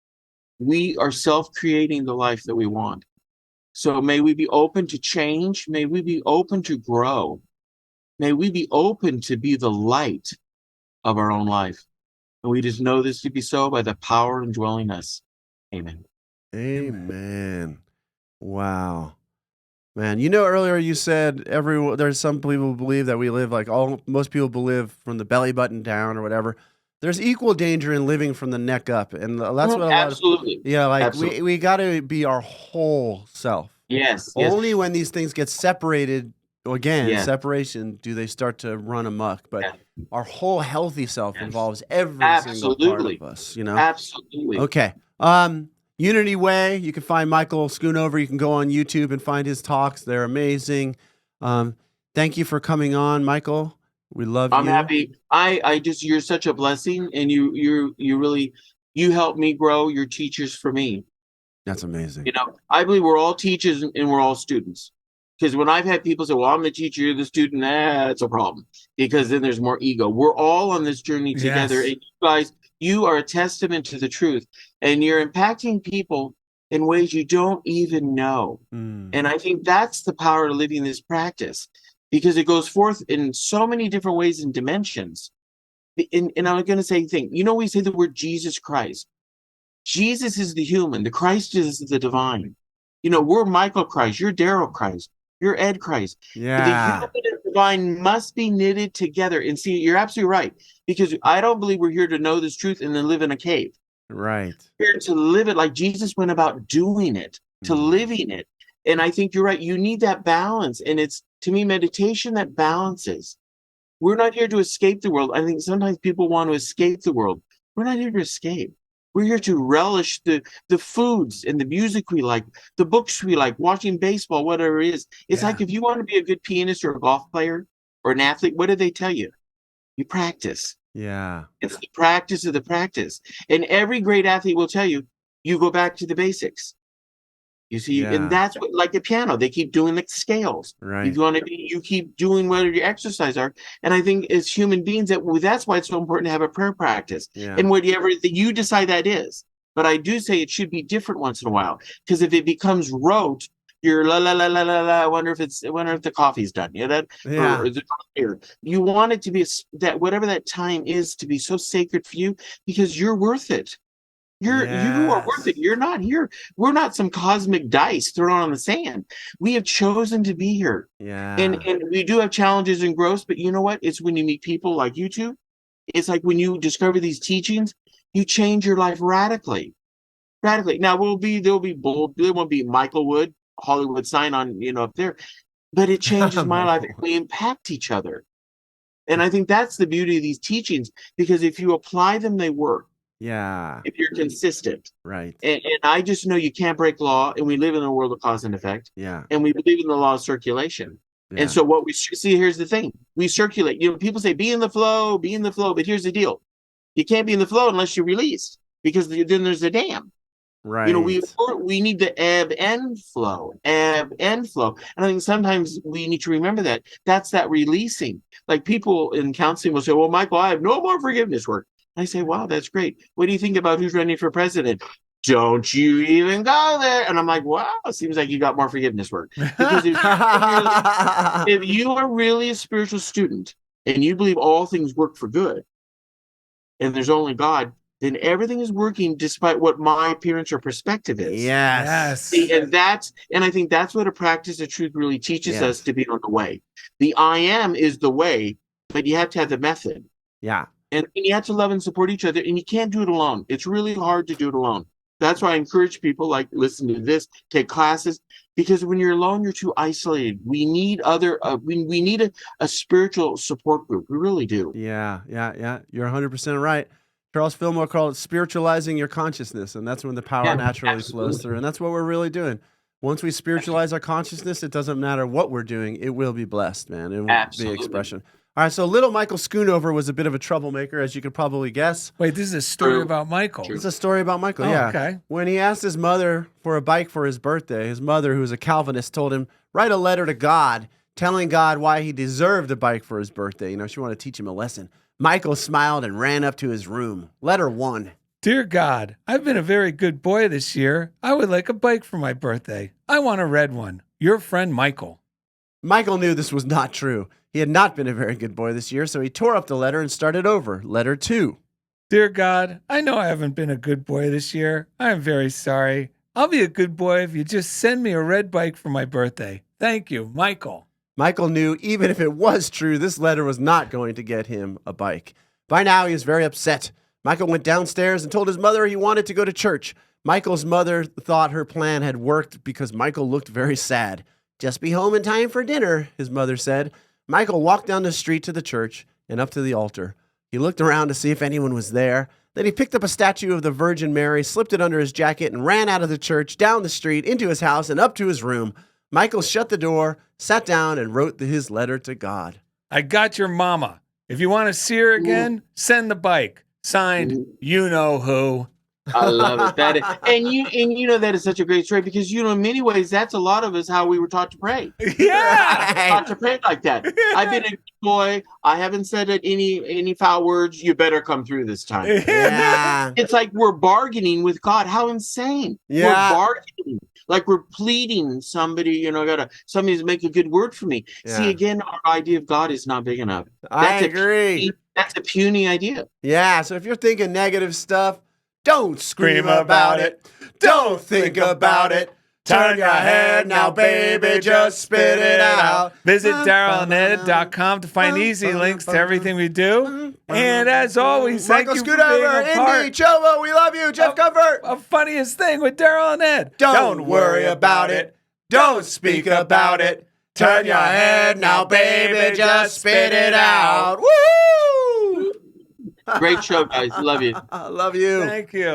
S3: We are self-creating the life that we want. So may we be open to change. May we be open to grow. May we be open to be the light of our own life. And we just know this to be so by the power indwelling us. Amen.
S2: Amen. Wow. Man, earlier you said there's some people who believe that we live most people believe from the belly button down or whatever. There's equal danger in living from the neck up, and that's what a lot
S3: absolutely.
S2: We got to be our whole self.
S3: Yes.
S2: Only when these things get separated, separation, do they start to run amok. But our whole healthy self involves every single part of us.
S3: Absolutely.
S2: Okay. Unity Way, you can find Michael Schoonover. You can go on YouTube and find his talks. They're amazing. Thank you for coming on, Michael. We love you.
S3: I'm happy. You're such a blessing, and you really help me grow. You're teachers for me.
S2: That's amazing.
S3: I believe we're all teachers and we're all students. Because when I've had people say, well, I'm the teacher, you're the student, that's a problem. Because then there's more ego. We're all on this journey together. And you guys, you are a testament to the truth. And you're impacting people in ways you don't even know. And I think that's the power of living this practice. Because it goes forth in so many different ways and dimensions. And I'm going to say a thing. We say the word Jesus Christ. Jesus is the human. The Christ is the divine. We're Michael Christ. You're Darrell Christ. You're Ed Christ.
S2: Yeah.
S3: The human and the divine must be knitted together. And see, you're absolutely right. Because I don't believe we're here to know this truth and then live in a cave.
S2: Right.
S3: We're here to live it like Jesus went about doing it, to living it. And I think you're right. You need that balance. And it's, to me, meditation that balances. We're not here to escape the world. I think sometimes people want to escape the world. We're not here to escape. We're here to relish the foods and the music we like, the books we like, watching baseball, whatever it is. It's like if you want to be a good pianist or a golf player or an athlete, what do they tell you? You practice.
S2: Yeah.
S3: It's the practice of the practice. And every great athlete will tell you, you go back to the basics. You see, and that's what, like the piano, they keep doing the scales.
S2: Right.
S3: If you want to be, you keep doing whatever your exercise are. And I think as human beings, that's why it's so important to have a prayer practice.
S2: Yeah.
S3: And whatever you decide that is. But I do say it should be different once in a while. Because if it becomes rote, you're la la la la la la. I wonder if the coffee's done. Or the beer. You want it to be that whatever that time is to be so sacred for you, because you're worth it. You are worth it. You're not here. We're not some cosmic dice thrown on the sand. We have chosen to be here.
S2: Yeah.
S3: And we do have challenges and growth, but you know what? It's when you meet people like you two. It's like when you discover these teachings, you change your life radically. Radically. Now there won't be Michael Wood, Hollywood sign on, up there. But it changes my life. We impact each other. And I think that's the beauty of these teachings, because if you apply them, they work.
S2: Yeah.
S3: If you're consistent.
S2: Right.
S3: And I just know you can't break law, and we live in a world of cause and effect.
S2: Yeah.
S3: And we believe in the law of circulation.
S2: Yeah.
S3: And so what we see, here's the thing. We circulate. You know, people say, be in the flow, be in the flow. But here's the deal. You can't be in the flow unless you release, because then there's a dam.
S2: Right.
S3: You know, we need the ebb and flow. And I think sometimes we need to remember that. That's that releasing. Like people in counseling will say, well, Michael, I have no more forgiveness work. I say, wow, that's great. What do you think about who's running for president? Don't you even go there. And I'm like, wow, it seems like you got more forgiveness work. Because if you are really a spiritual student and you believe all things work for good and there's only God, then everything is working despite what my appearance or perspective is.
S2: Yes.
S3: See, and I think that's what a practice of truth really teaches us, to be on the way. The I am is the way, but you have to have the method.
S2: Yeah.
S3: And you have to love and support each other, and you can't do it alone. It's really hard to do it alone. That's why I encourage people, like, listen to this, take classes, because when you're alone, you're too isolated. We need we need a spiritual support group. We really do.
S2: Yeah. You're 100% right. Charles Fillmore called it spiritualizing your consciousness, and that's when the power naturally flows through. And that's what we're really doing. Once we spiritualize our consciousness, it doesn't matter what we're doing. It will be blessed, man. It will be expression. All right, so little Michael Schoonover was a bit of a troublemaker, as you could probably guess.
S1: Wait, this is a story about Michael.
S2: It's a story about Michael, yeah.
S1: Okay.
S2: When he asked his mother for a bike for his birthday, his mother, who was a Calvinist, told him, write a letter to God, telling God why he deserved a bike for his birthday. You know, she wanted to teach him a lesson. Michael smiled and ran up to his room. Letter 1.
S1: Dear God, I've been a very good boy this year. I would like a bike for my birthday. I want a red one. Your friend, Michael.
S2: Michael knew this was not true. He had not been a very good boy this year, so he tore up the letter and started over. Letter 2.
S1: Dear God, I know I haven't been a good boy this year. I am very sorry. I'll be a good boy if you just send me a red bike for my birthday. Thank you, Michael.
S2: Michael knew even if it was true, this letter was not going to get him a bike. By now, he was very upset. Michael went downstairs and told his mother he wanted to go to church. Michael's mother thought her plan had worked because Michael looked very sad. Just be home in time for dinner, his mother said. Michael walked down the street to the church and up to the altar. He looked around to see if anyone was there. Then he picked up a statue of the Virgin Mary, slipped it under his jacket, and ran out of the church, down the street, into his house, and up to his room. Michael shut the door, sat down, and wrote his letter to God.
S1: I got your mama. If you want to see her again, send the bike. Signed, you know who.
S3: I love it. And you know that is such a great story, because you know in many ways that's a lot of us how we were taught to pray.
S1: Yeah,
S3: Taught to pray like that. I've been a good boy. I haven't said any foul words. You better come through this time.
S2: Yeah.
S3: It's like we're bargaining with God. How insane!
S2: Yeah.
S3: We're bargaining, like we're pleading. Somebody's make a good word for me.
S2: Yeah.
S3: See, again, our idea of God is not big enough.
S2: I agree.
S3: That's a puny idea.
S2: Yeah, so if you're thinking negative stuff, don't scream about it. Don't think about it. Turn your head now, baby, just spit it out.
S1: Visit darrellanded.com to find easy links to everything we do. And as always, thank
S2: Michael
S1: you for being
S2: Schoonover,
S1: a part.
S2: Indy, Chobo, we love you. Jeff Comfort.
S1: A funniest thing with Darrell and Ed.
S2: Don't worry about it. Don't speak about it. Turn your head now, baby, just spit it out. Woo!
S3: Great show, guys. Love you.
S2: I love you.
S1: Thank you.